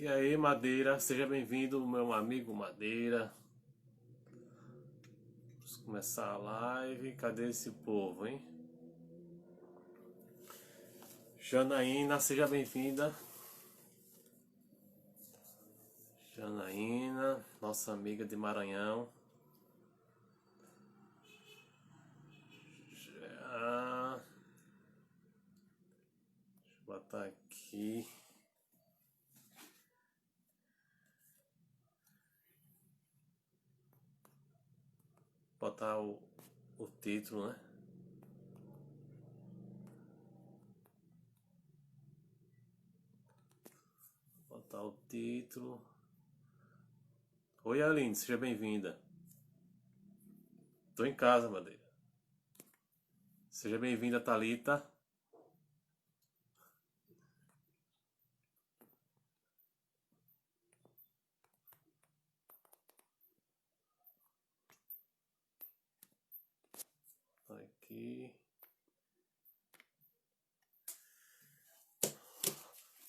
E aí, Madeira, seja bem-vindo, meu amigo Madeira. Vamos começar a live. Cadê esse povo, hein? Janaína, seja bem-vinda. Janaína, nossa amiga de Maranhão. Deixa eu botar aqui. Botar o título, né? Botar o título. Oi, Aline, seja bem-vinda. Tô em casa, Madeira. Seja bem-vinda, Thalita. Aqui.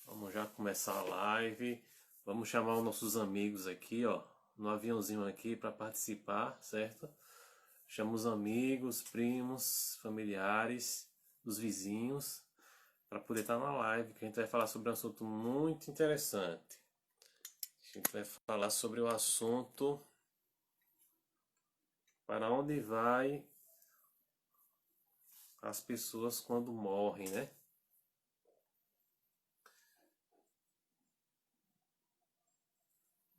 Vamos já começar a live. Vamos chamar os nossos amigos aqui, ó, no aviãozinho aqui para participar, certo? Chama os amigos, primos, familiares, os vizinhos, para poder estar na live, que a gente vai falar sobre um assunto muito interessante. A gente vai falar sobre o assunto para onde vai as pessoas quando morrem, né?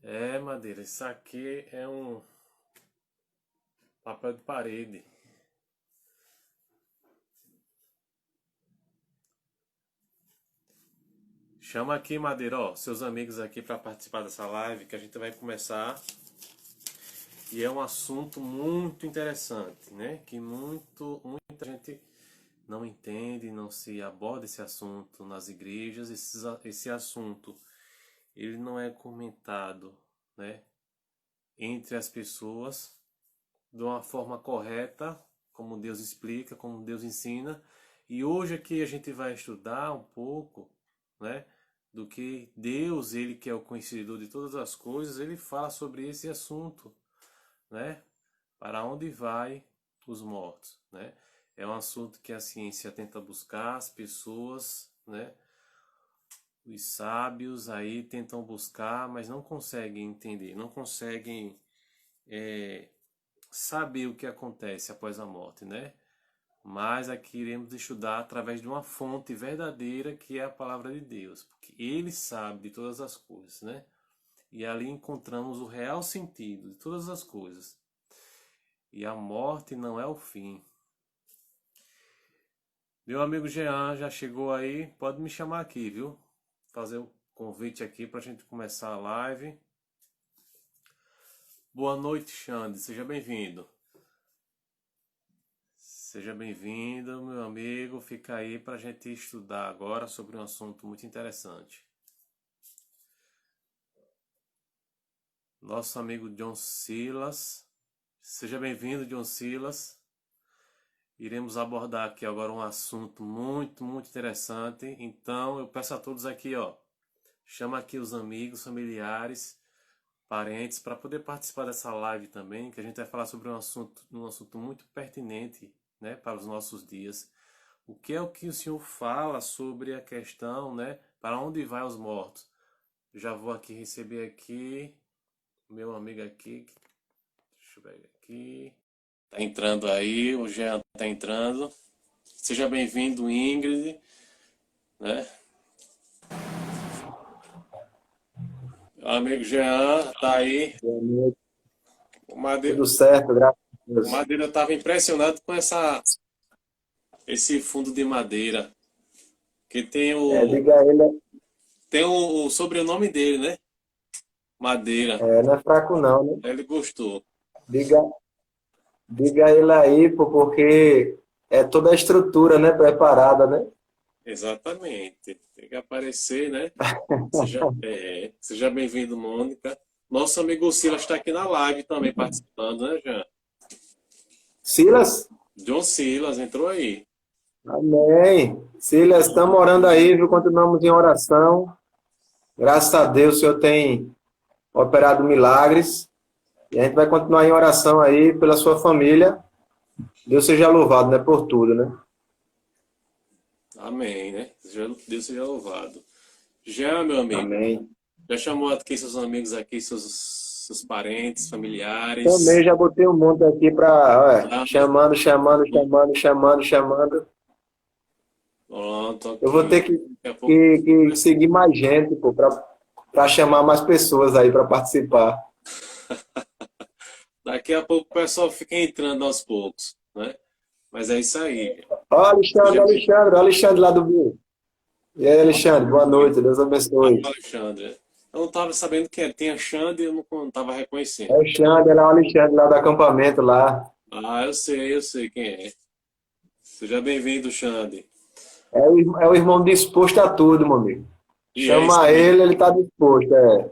É, Madeira, isso aqui é um papel de parede. Chama aqui, Madeira, ó, seus amigos aqui para participar dessa live que a gente vai começar. E é um assunto muito interessante, né? Que muita gente não entende, não se aborda esse assunto nas igrejas. Esse assunto, ele não é comentado, né, entre as pessoas de uma forma correta, como Deus explica, como Deus ensina. E hoje aqui a gente vai estudar um pouco, né, do que Deus, ele que é o conhecedor de todas as coisas, ele fala sobre esse assunto, né? Para onde vai os mortos, né? É um assunto que a ciência tenta buscar, as pessoas, né? Os sábios aí tentam buscar, mas não conseguem entender, não conseguem saber o que acontece após a morte, né? Mas aqui iremos estudar através de uma fonte verdadeira que é a palavra de Deus, porque Ele sabe de todas as coisas, né? E ali encontramos o real sentido de todas as coisas. E a morte não é o fim. Meu amigo Jean já chegou aí, pode me chamar aqui, viu? Fazer o convite aqui para a gente começar a live. Boa noite, Xande, seja bem-vindo. Seja bem-vindo, meu amigo. Fica aí para a gente estudar agora sobre um assunto muito interessante. Nosso amigo John Silas. Seja bem-vindo, John Silas. Iremos abordar aqui agora um assunto muito interessante. Então, eu peço a todos aqui, ó, chama aqui os amigos, familiares, parentes, para poder participar dessa live também, que a gente vai falar sobre um assunto muito pertinente, né, para os nossos dias. O que é o que o Senhor fala sobre a questão, né, para onde vai os mortos? Já vou aqui receber aqui meu amigo aqui, deixa eu ver aqui, tá entrando aí, o Jean tá entrando. Seja bem-vindo, Ingrid, né? Meu amigo Jean tá aí. Boa noite. O Madeira, Tudo certo, graças a o Deus. Madeira tava impressionado com esse fundo de madeira, que Diga a ele, tem o sobrenome dele, né? Madeira. não é fraco não, né? Ele gostou. Diga, diga a ele aí, pô, porque é toda a estrutura, né, preparada, né? Exatamente. Tem que aparecer, né? Seja bem-vindo, Mônica. Nosso amigo Silas está aqui na live também participando, né, Jean? Silas? John Silas entrou aí. Amém. Silas, estamos orando aí, viu? Continuamos em oração. Graças a Deus, o Senhor tem operado milagres. E a gente vai continuar em oração aí pela sua família. Deus seja louvado, né? Por tudo, né? Amém, né? Deus seja louvado. Já, meu amigo, Amém. já chamou aqui seus amigos aqui, seus parentes, Também familiares? já botei um monte aqui para Já, né? chamando, chamando, chamando, chamando, chamando. Pronto, Eu vou ter ok. Daqui a pouco que seguir mais gente, pô, para chamar mais pessoas aí para participar. daqui a pouco o pessoal fica entrando aos poucos, né? Mas é isso aí. Ó, Seja bem. Alexandre lá do Rio. E aí, Alexandre, boa noite, Deus Ah, abençoe. Alexandre. Eu não estava sabendo quem era. Tem Xande e eu não estava reconhecendo. Alexandre, lá o Alexandre lá do acampamento lá. Ah, eu sei quem é. Seja bem-vindo, Xande. É o irmão disposto a tudo, meu amigo. E é isso Chama aí. ele tá disposto, é.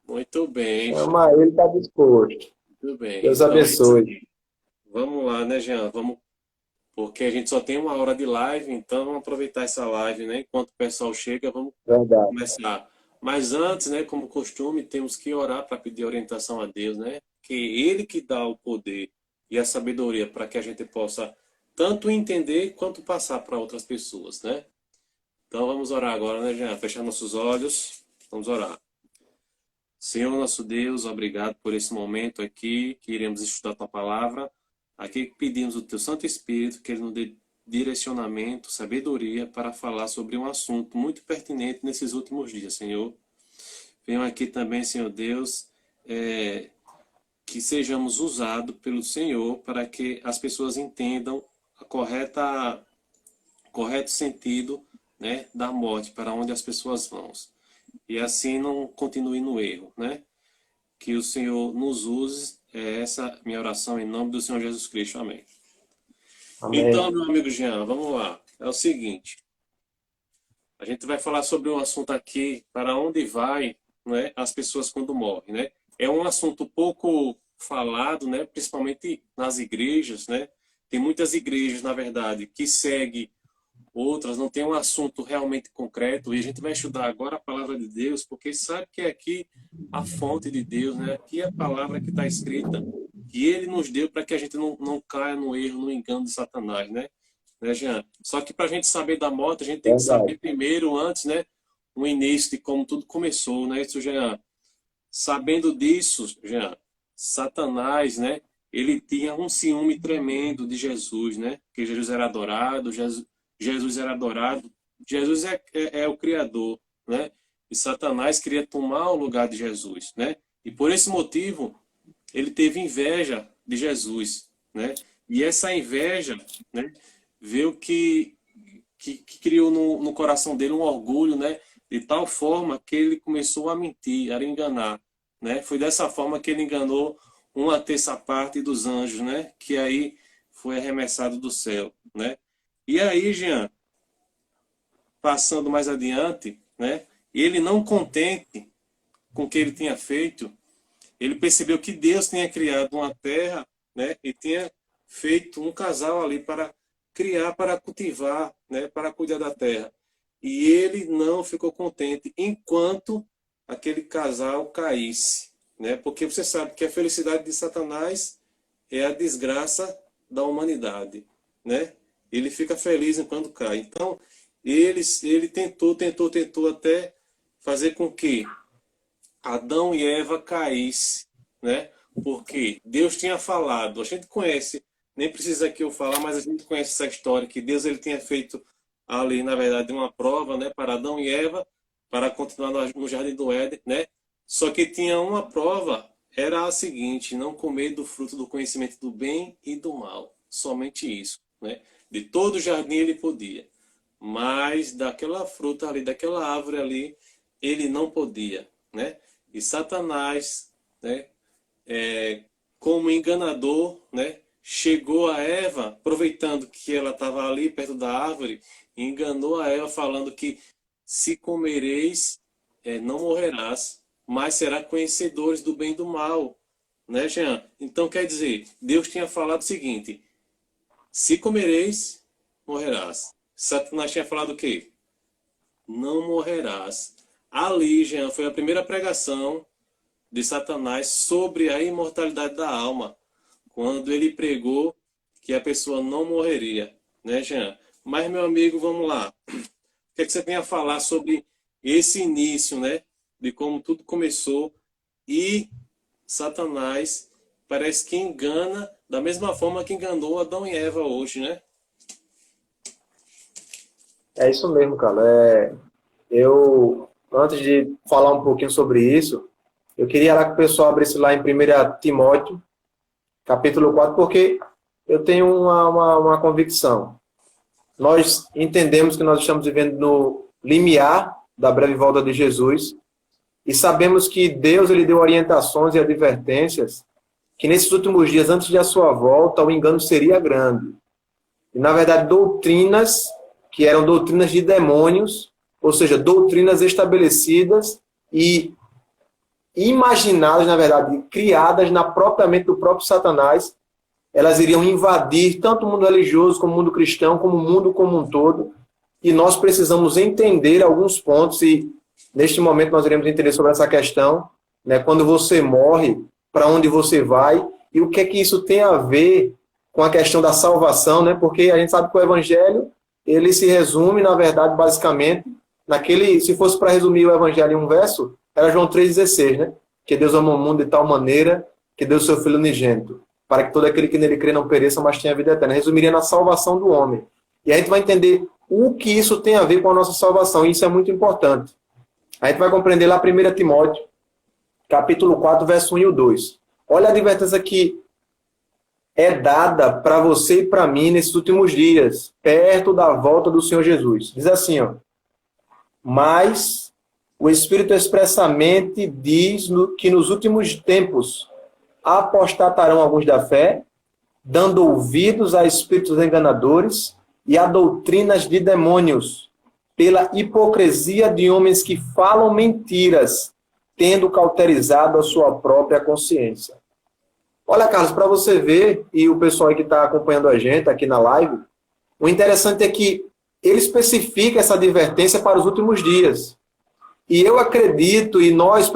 Muito bem, Chama ele, tá disposto. muito bem. Deus Então é isso abençoe. aí. Vamos lá, né, Jean? Vamos, porque a gente só tem uma hora de live, então vamos aproveitar essa live, né? Enquanto o pessoal chega, vamos Verdade. começar. Mas antes, né, como costume, temos que orar para pedir orientação a Deus, né? Que Ele que dá o poder e a sabedoria para que a gente possa tanto entender quanto passar para outras pessoas, né? Então vamos orar agora, né, Jean? Fechar nossos olhos, vamos orar. Senhor nosso Deus, obrigado por esse momento aqui, que iremos estudar a tua palavra. Aqui pedimos o teu Santo Espírito, que ele nos dê direcionamento, sabedoria para falar sobre um assunto muito pertinente nesses últimos dias, Senhor. Venho aqui também, Senhor Deus, que sejamos usados pelo Senhor para que as pessoas entendam a correto sentido, né, da morte, para onde as pessoas vão. E assim não continue no erro, né? Que o Senhor nos use. É essa minha oração em nome do Senhor Jesus Cristo. Amém. Então, Amém. meu amigo Jean, vamos lá. É o seguinte, a gente vai falar sobre um assunto aqui, para onde vai, né, as pessoas quando morrem, né? É um assunto pouco falado, né, principalmente nas igrejas, né? Tem muitas igrejas, na verdade, que seguem, outras não tem um assunto realmente concreto, e a gente vai estudar agora a palavra de Deus, porque sabe que é aqui a fonte de Deus, né? Aqui é a palavra que está escrita, que ele nos deu para que a gente não caia no erro, no engano de Satanás, né, Jean? Só que para a gente saber da morte, a gente tem que Verdade. saber primeiro, antes, né, o início de como tudo começou, né, isso, Jean? Sabendo disso, Jean, Satanás, né, ele tinha um ciúme tremendo de Jesus, né? Que Jesus era adorado, Jesus era adorado, Jesus é o Criador, né? E Satanás queria tomar o lugar de Jesus, né? E por esse motivo, ele teve inveja de Jesus, né? E essa inveja, né, veio que criou no coração dele um orgulho, né? De tal forma que ele começou a mentir, a enganar, né? Foi dessa forma que ele enganou uma terça parte dos anjos, né? Que aí foi arremessado do céu, né? E aí, Jean, passando mais adiante, né? Ele não contente com o que ele tinha feito, ele percebeu que Deus tinha criado uma terra, né? E tinha feito um casal ali para criar, para cultivar, né? Para cuidar da terra. E ele não ficou contente enquanto aquele casal caísse, né? Porque você sabe que a felicidade de Satanás é a desgraça da humanidade, né? Ele fica feliz enquanto cai. Então, ele tentou até fazer com que Adão e Eva caíssem, né? Porque Deus tinha falado, a gente conhece, nem precisa aqui eu falar, mas a gente conhece essa história que Deus ele tinha feito ali, na verdade, uma prova, né, para Adão e Eva, para continuar no jardim do Éden, né? Só que tinha uma prova, era a seguinte: não comer do fruto do conhecimento do bem e do mal, somente isso, né? De todo o jardim ele podia, mas daquela fruta ali, daquela árvore ali, ele não podia, né? E Satanás, né, como enganador, né, chegou a Eva, aproveitando que ela estava ali perto da árvore, e enganou a Eva falando que se comereis, não morrerás, mas será conhecedores do bem e do mal, né, Jean? Então quer dizer, Deus tinha falado o seguinte: se comereis, morrerás. Satanás tinha falado o quê? Não morrerás. Ali, Jean, foi a primeira pregação de Satanás sobre a imortalidade da alma, quando ele pregou que a pessoa não morreria, né, Jean? Mas, meu amigo, vamos lá. O que é que você tem a falar sobre esse início, né, de como tudo começou e Satanás parece que engana da mesma forma que enganou Adão e Eva hoje, né? É isso mesmo, cara. Antes de falar um pouquinho sobre isso, eu queria lá que o pessoal abrisse lá em 1 Timóteo, capítulo 4, porque eu tenho uma convicção. Nós entendemos que nós estamos vivendo no limiar da breve volta de Jesus e sabemos que Deus ele deu orientações e advertências que nesses últimos dias, antes de a sua volta, o engano seria grande. E, na verdade, doutrinas que eram doutrinas de demônios, ou seja, doutrinas estabelecidas e imaginadas, na verdade, criadas na própria mente do próprio Satanás, elas iriam invadir tanto o mundo religioso, como o mundo cristão, como o mundo como um todo. E nós precisamos entender alguns pontos, e neste momento nós iremos entender sobre essa questão, né? Quando você morre, para onde você vai, e o que é que isso tem a ver com a questão da salvação, né? Porque a gente sabe que o Evangelho, ele se resume, na verdade, basicamente, se fosse para resumir o Evangelho em um verso, era João 3,16, né? Que Deus ama o mundo de tal maneira que deu o seu Filho unigênito, para que todo aquele que nele crê não pereça, mas tenha vida eterna. Resumiria na salvação do homem. E a gente vai entender o que isso tem a ver com a nossa salvação, e isso é muito importante. A gente vai compreender lá 1 Timóteo, capítulo 4, verso 1 e 2. Olha a advertência que é dada para você e para mim nesses últimos dias, perto da volta do Senhor Jesus. Diz assim, ó: mas o Espírito expressamente diz que nos últimos tempos apostatarão alguns da fé, dando ouvidos a espíritos enganadores e a doutrinas de demônios, pela hipocrisia de homens que falam mentiras, tendo cauterizado a sua própria consciência. Olha, Carlos, para você ver, e o pessoal aí que está acompanhando a gente aqui na live, o interessante é que ele especifica essa advertência para os últimos dias. E eu acredito, e nós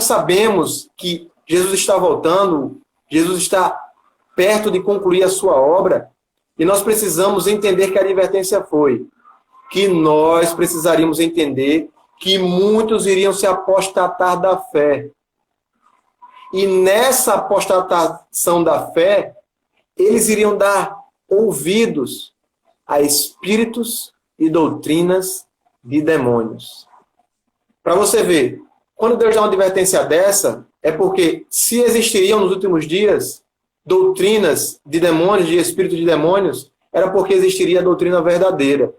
sabemos que Jesus está voltando, Jesus está perto de concluir a sua obra, e nós precisamos entender que a advertência foi que nós precisaríamos entender que muitos iriam se apostatar da fé. E nessa apostatação da fé, eles iriam dar ouvidos a espíritos e doutrinas de demônios. Para você ver, quando Deus dá uma advertência dessa, é porque se existiriam nos últimos dias doutrinas de demônios, de espíritos de demônios, era porque existiria a doutrina verdadeira.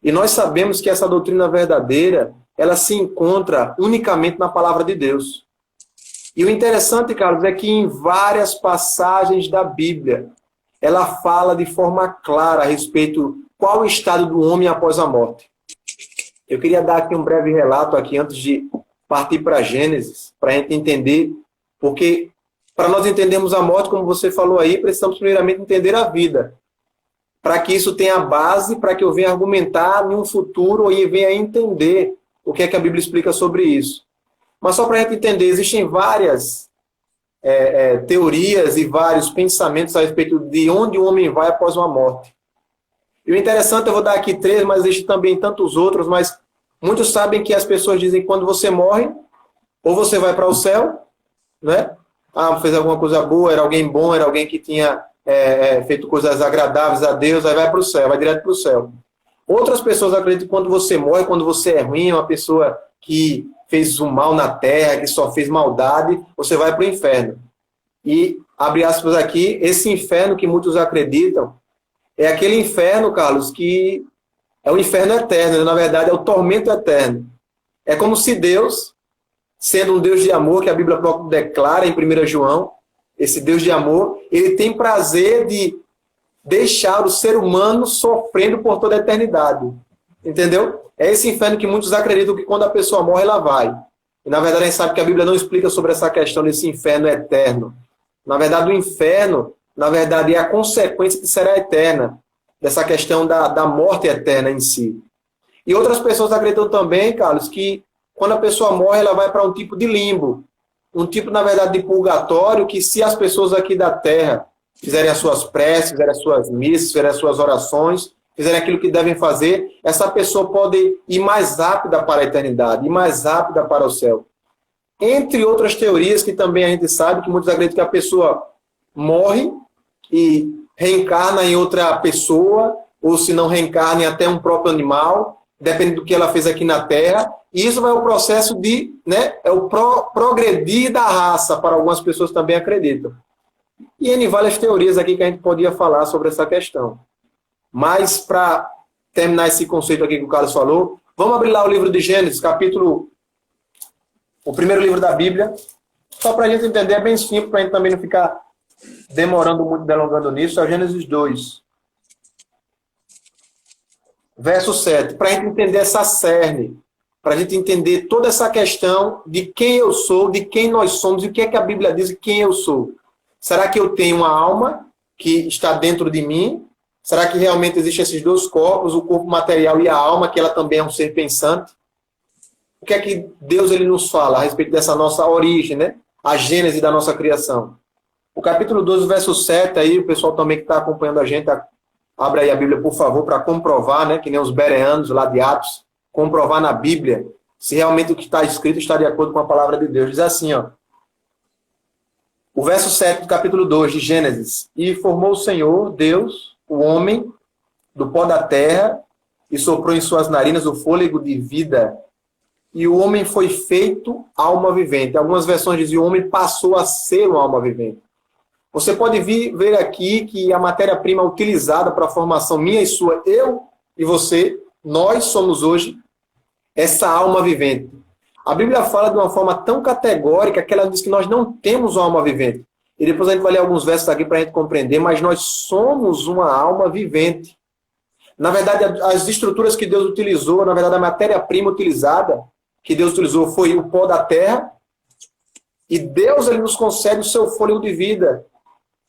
E nós sabemos que essa doutrina verdadeira, ela se encontra unicamente na palavra de Deus. E o interessante, Carlos, é que em várias passagens da Bíblia, ela fala de forma clara a respeito qual o estado do homem após a morte. Eu queria dar aqui um breve relato aqui antes de partir para Gênesis, para a gente entender, porque para nós entendermos a morte, como você falou aí, precisamos primeiramente entender a vida, para que isso tenha base, para que eu venha argumentar em um futuro e venha entender o que é que a Bíblia explica sobre isso. Mas só para a gente entender, existem várias teorias e vários pensamentos a respeito de onde o homem vai após uma morte. E o interessante, eu vou dar aqui 3, mas existem também tantos outros, mas muitos sabem que as pessoas dizem que quando você morre, ou você vai para o céu, né? Fez alguma coisa boa, era alguém bom, era alguém que tinha feito coisas agradáveis a Deus, aí vai para o céu, vai direto para o céu. Outras pessoas acreditam que quando você morre, quando você é ruim, uma pessoa que fez o mal na terra, que só fez maldade, você vai para o inferno. E, abre aspas aqui, esse inferno que muitos acreditam, é aquele inferno, Carlos, que é o inferno eterno, na verdade é o tormento eterno. É como se Deus, sendo um Deus de amor, que a Bíblia própria declara em 1 João, esse Deus de amor, ele tem prazer de deixar o ser humano sofrendo por toda a eternidade. Entendeu? É esse inferno que muitos acreditam que quando a pessoa morre, ela vai. E na verdade a gente sabe que a Bíblia não explica sobre essa questão desse inferno eterno. Na verdade o inferno, na verdade é a consequência que será eterna, dessa questão da morte eterna em si. E outras pessoas acreditam também, Carlos, que quando a pessoa morre, ela vai para um tipo de limbo. Um tipo, na verdade, de purgatório, que se as pessoas aqui da Terra fizerem as suas preces, fizerem as suas missas, fizerem as suas orações, fizerem aquilo que devem fazer, essa pessoa pode ir mais rápida para a eternidade, ir mais rápida para o céu. Entre outras teorias que também a gente sabe, que muitos acreditam que a pessoa morre e reencarna em outra pessoa, ou se não reencarna em até um próprio animal, depende do que ela fez aqui na Terra. E isso vai o processo de, né, é o progredir da raça, para algumas pessoas também acreditam. E N várias teorias aqui que a gente podia falar sobre essa questão. Mas, para terminar esse conceito aqui que o Carlos falou, vamos abrir lá o livro de Gênesis, o primeiro livro da Bíblia, só para a gente entender, é bem simples, para a gente também não ficar demorando muito, delongando nisso, é o Gênesis 2. Verso 7, para a gente entender essa cerne, para a gente entender toda essa questão de quem eu sou, de quem nós somos, e o que é que a Bíblia diz de quem eu sou. Será que eu tenho uma alma que está dentro de mim? Será que realmente existem esses dois corpos, o corpo material e a alma, que ela também é um ser pensante? O que é que Deus ele nos fala a respeito dessa nossa origem, né? A gênese da nossa criação? O capítulo 12, verso 7, aí, o pessoal também que está acompanhando a gente, abre aí a Bíblia, por favor, para comprovar, né? Que nem os bereanos lá de Atos, comprovar na Bíblia se realmente o que está escrito está de acordo com a palavra de Deus. Diz assim, ó. O verso 7 do capítulo 2 de Gênesis. E formou o Senhor, Deus, o homem, do pó da terra, e soprou em suas narinas o fôlego de vida. E o homem foi feito alma vivente. Algumas versões dizem que o homem passou a ser uma alma vivente. Você pode ver aqui que a matéria-prima utilizada para a formação minha e sua, eu e você, nós somos hoje essa alma vivente. A Bíblia fala de uma forma tão categórica que ela diz que nós não temos uma alma vivente. E depois a gente vai ler alguns versos aqui para a gente compreender, mas nós somos uma alma vivente. Na verdade, as estruturas que Deus utilizou, na verdade, a matéria-prima utilizada, que Deus utilizou foi o pó da terra, e Deus ele nos concede o seu fôlego de vida,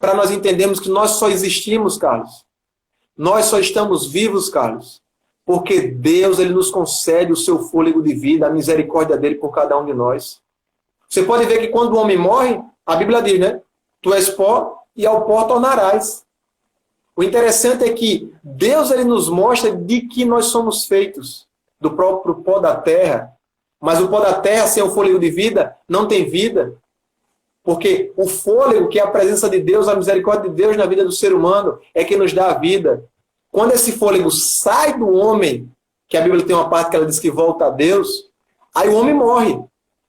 para nós entendermos que nós só existimos, Carlos. Nós só estamos vivos, Carlos, porque Deus ele nos concede o seu fôlego de vida, a misericórdia dele por cada um de nós. Você pode ver que quando o homem morre, a Bíblia diz, né? Tu és pó e ao pó tornarás. O interessante é que Deus ele nos mostra de que nós somos feitos, do próprio pó da terra. Mas o pó da terra, sem o fôlego de vida, não tem vida. Porque o fôlego, que é a presença de Deus, a misericórdia de Deus na vida do ser humano, é que nos dá a vida. Quando esse fôlego sai do homem, que a Bíblia tem uma parte que ela diz que volta a Deus, aí o homem morre.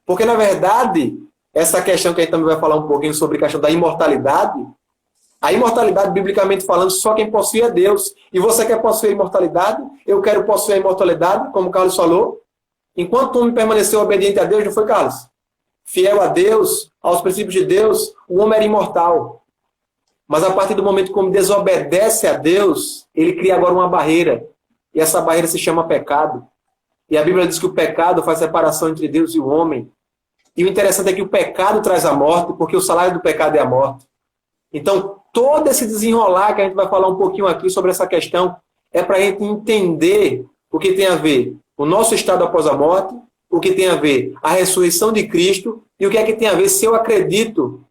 Porque, na verdade, essa questão que a gente também vai falar um pouquinho sobre a questão da imortalidade, a imortalidade, biblicamente falando, só quem possui é Deus. E você quer possuir a imortalidade? Eu quero possuir a imortalidade, como o Carlos falou. Enquanto o homem permaneceu obediente a Deus, não foi, Carlos? Fiel a Deus, aos princípios de Deus, o homem era imortal. Mas a partir do momento que o homem desobedece a Deus, ele cria agora uma barreira. E essa barreira se chama pecado. E a Bíblia diz que o pecado faz separação entre Deus e o homem. E o interessante é que o pecado traz a morte, porque o salário do pecado é a morte. Então, todo esse desenrolar que a gente vai falar um pouquinho aqui sobre essa questão é para a gente entender o que tem a ver o nosso estado após a morte, o que tem a ver a ressurreição de Cristo e o que é que tem a ver se eu acredito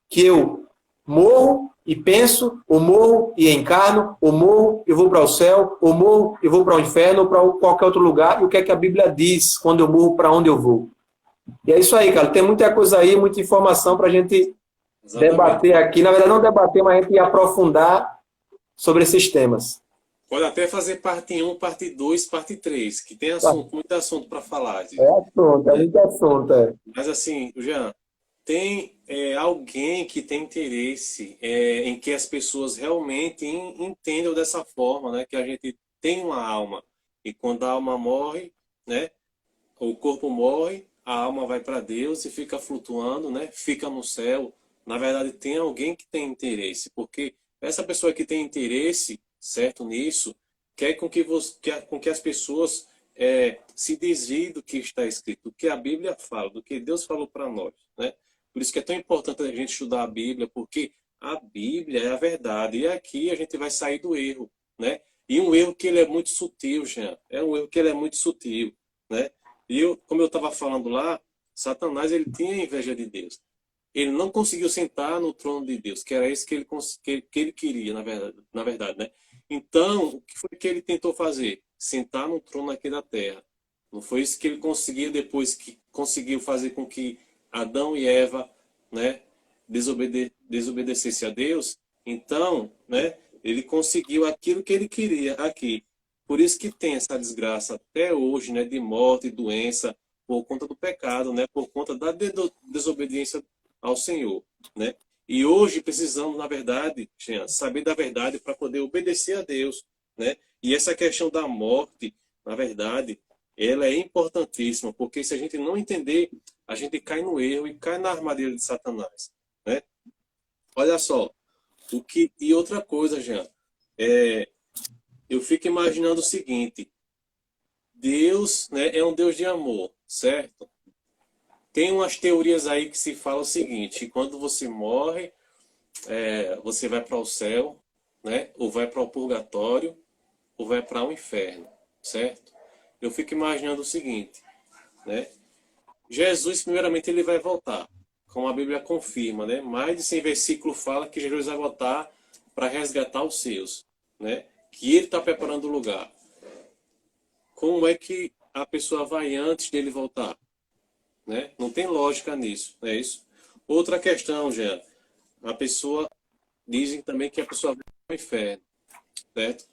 que eu morro e penso, ou morro e encarno, ou morro e vou para o céu, ou morro e vou para o inferno, ou para qualquer outro lugar, e o que é que a Bíblia diz quando eu morro, para onde eu vou. E é isso aí, cara. Tem muita coisa aí, muita informação para a gente debater aqui. Na verdade, não debater, mas a gente aprofundar sobre esses temas. Pode até fazer parte 1, parte 2, parte 3, que tem assunto, muito assunto para falar. É muito assunto. Mas assim, Jean, tem alguém que tem interesse em que as pessoas realmente entendam dessa forma, né? Que a gente tem uma alma. E quando a alma morre, né? O corpo morre, a alma vai para Deus e fica flutuando, né? Fica no céu. Na verdade, tem alguém que tem interesse, porque essa pessoa que tem interesse, certo, nisso, quer com que as pessoas se desviem do que está escrito, do que a Bíblia fala, do que Deus falou para nós, né? Por isso que é tão importante a gente estudar a Bíblia, porque a Bíblia é a verdade, e aqui a gente vai sair do erro, né? E um erro que ele é muito sutil, Jean, é um erro que ele é muito sutil, né? Como eu estava falando lá, Satanás ele tinha inveja de Deus. Ele não conseguiu sentar no trono de Deus, que era isso que que ele queria, na verdade, né? Então, o que foi que ele tentou fazer? Sentar no trono aqui da terra. Não foi isso que ele conseguiu depois que conseguiu fazer com que Adão e Eva, né, desobedecessem a Deus? Então, né, ele conseguiu aquilo que ele queria aqui. Por isso que tem essa desgraça até hoje, né, de morte e doença por conta do pecado, né, por conta da desobediência ao Senhor, né? E hoje precisamos, na verdade, Jean, saber da verdade para poder obedecer a Deus, né? E essa questão da morte, na verdade, ela é importantíssima, porque se a gente não entender, a gente cai no erro e cai na armadilha de Satanás, né? Olha só, e outra coisa, Jean, eu fico imaginando o seguinte: Deus, né, é um Deus de amor, certo? Tem umas teorias aí que se fala o seguinte: que quando você morre, você vai para o céu, né? Ou vai para o purgatório, ou vai para o inferno, certo? Eu fico imaginando o seguinte, né? Jesus, primeiramente, ele vai voltar, como a Bíblia confirma, né? Mais de 100 versículos fala que Jesus vai voltar para resgatar os seus, né? Que ele está preparando o lugar. Como é que a pessoa vai antes dele voltar, né? Não tem lógica nisso, não é isso? Outra questão, Jean, a pessoa dizem também que a pessoa vai para o inferno, certo?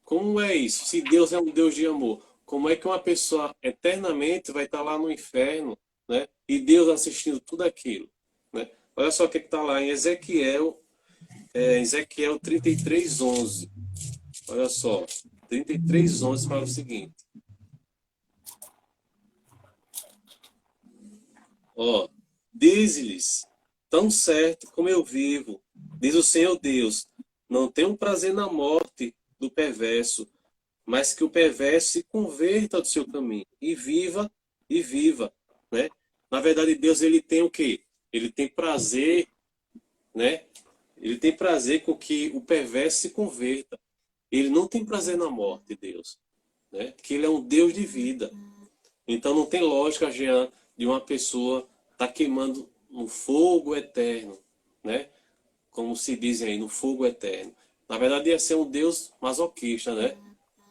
Como é isso? Se Deus é um Deus de amor, como é que uma pessoa eternamente vai estar lá no inferno, né? E Deus assistindo tudo aquilo, né? Olha só o que está lá em Ezequiel, Ezequiel 33:11. Olha só, 33:11 fala o seguinte: ó, diz-lhes, tão certo como eu vivo, diz o Senhor Deus, não tenho prazer na morte do perverso, mas que o perverso se converta do seu caminho e viva, né? Na verdade, Deus ele tem o quê? Ele tem prazer, né? Ele tem prazer com que o perverso se converta. Ele não tem prazer na morte, Deus, né? Que ele é um Deus de vida. Então não tem lógica, Jean, de uma pessoa estar queimando no fogo eterno, né? Como se dizem aí, no fogo eterno. Na verdade, ia ser um Deus masoquista, né?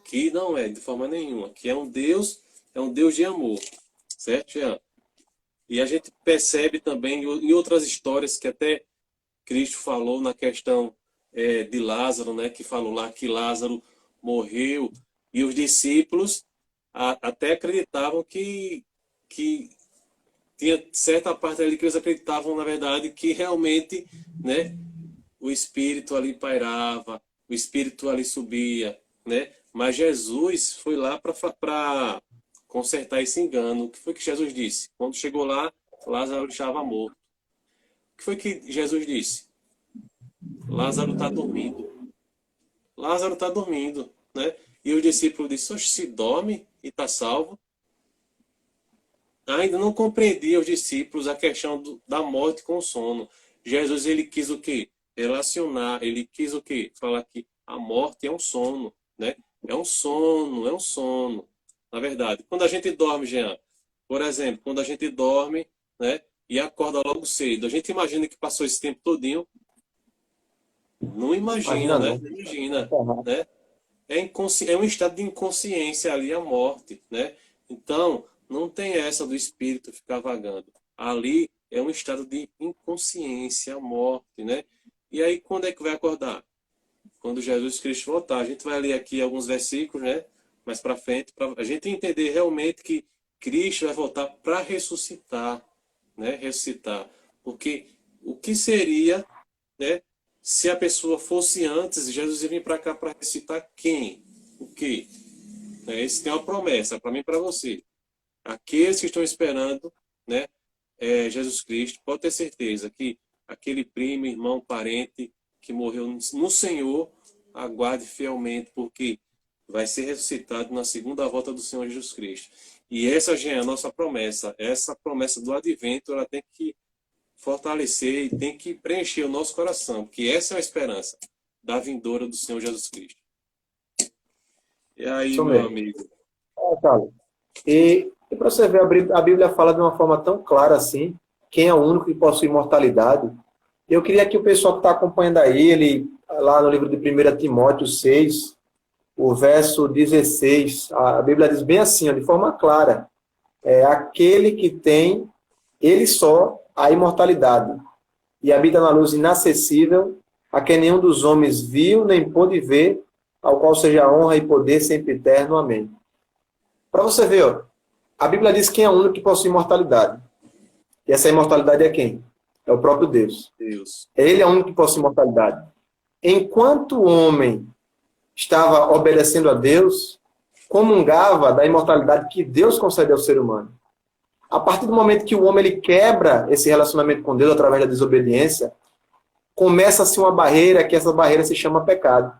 Que não é de forma nenhuma, que é um Deus de amor, certo, Jean? E a gente percebe também em outras histórias que até Cristo falou na questão de Lázaro, né? Que falou lá que Lázaro morreu e os discípulos até acreditavam que tinha certa parte ali que eles acreditavam, na verdade, que realmente, né? O espírito ali pairava, o espírito ali subia, né? Mas Jesus foi lá para consertar esse engano. O que foi que Jesus disse? Quando chegou lá, Lázaro estava morto. O que foi que Jesus disse? Lázaro está dormindo. Lázaro está dormindo, né? E o discípulo disse: "Oxe, se dorme e está salvo." Ainda não compreendia os discípulos a questão da morte com o sono. Jesus ele quis o quê? Relacionar, ele quis o quê? Falar que a morte é um sono, né? É um sono, é um sono. Na verdade, quando a gente dorme, Jean, por exemplo, quando a gente dorme, né, e acorda logo cedo, a gente imagina que passou esse tempo todinho? Não imagina, Imagina né? não. Não imagina, né? É um estado de inconsciência ali a morte, né? Então, não tem essa do espírito ficar vagando. Ali é um estado de inconsciência, a morte, né? E aí, quando é que vai acordar? Quando Jesus Cristo voltar. A gente vai ler aqui alguns versículos, né? Mais para frente, para a gente entender realmente que Cristo vai voltar para ressuscitar, né? Ressuscitar. Porque o que seria, né? Se a pessoa fosse antes, Jesus ia vir para cá para ressuscitar quem? O quê? Esse tem uma promessa para mim e para você. Aqueles que estão esperando, né, Jesus Cristo, pode ter certeza que aquele primo, irmão, parente que morreu no Senhor, aguarde fielmente, porque vai ser ressuscitado na segunda volta do Senhor Jesus Cristo. E essa já é a nossa promessa. Essa promessa do advento, ela tem que fortalecer e tem que preencher o nosso coração, porque essa é a esperança da vindoura do Senhor Jesus Cristo. E aí, Isso meu mesmo. amigo? Carlos. E E para você ver, a Bíblia fala de uma forma tão clara assim, quem é o único que possui imortalidade. Eu queria que o pessoal que está acompanhando aí, lá no livro de 1 Timóteo 6, o verso 16, a Bíblia diz bem assim, ó, de forma clara, é aquele que tem, ele só, a imortalidade, e habita na luz inacessível, a quem nenhum dos homens viu, nem pôde ver, ao qual seja honra e poder sempre eterno. Amém. Para você ver, ó, a Bíblia diz quem é o único que possui imortalidade. E essa imortalidade é quem? É o próprio Deus. Ele é o único que possui imortalidade. Enquanto o homem estava obedecendo a Deus, comungava da imortalidade que Deus concede ao ser humano. A partir do momento que o homem ele quebra esse relacionamento com Deus através da desobediência, começa-se uma barreira, que essa barreira se chama pecado.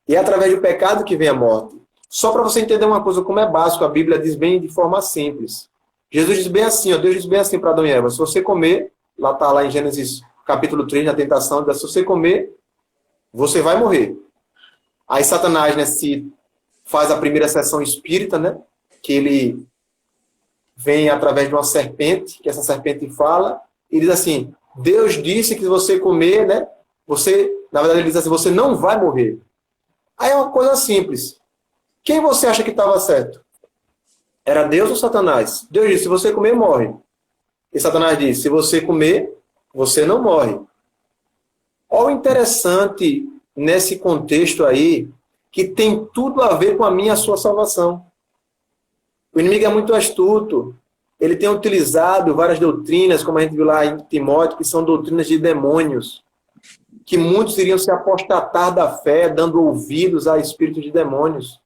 E é através do pecado que vem a morte. Só para você entender uma coisa, como é básico, a Bíblia diz bem de forma simples. Jesus diz bem assim, ó, Deus diz bem assim para Adão e Eva, se você comer, está lá em Gênesis capítulo 3, na tentação, se você comer, você vai morrer. Aí Satanás, né, se faz a primeira sessão espírita, né, que ele vem através de uma serpente, que essa serpente fala, e diz assim, Deus disse que se você comer, né, na verdade ele diz assim, você não vai morrer. Aí é uma coisa simples. Quem você acha que estava certo? Era Deus ou Satanás? Deus disse, se você comer, morre. E Satanás disse, se você comer, você não morre. Olha o interessante nesse contexto aí, que tem tudo a ver com a minha e a sua salvação. O inimigo é muito astuto. Ele tem utilizado várias doutrinas, como a gente viu lá em Timóteo, que são doutrinas de demônios, que muitos iriam se apostatar da fé, dando ouvidos a espíritos de demônios.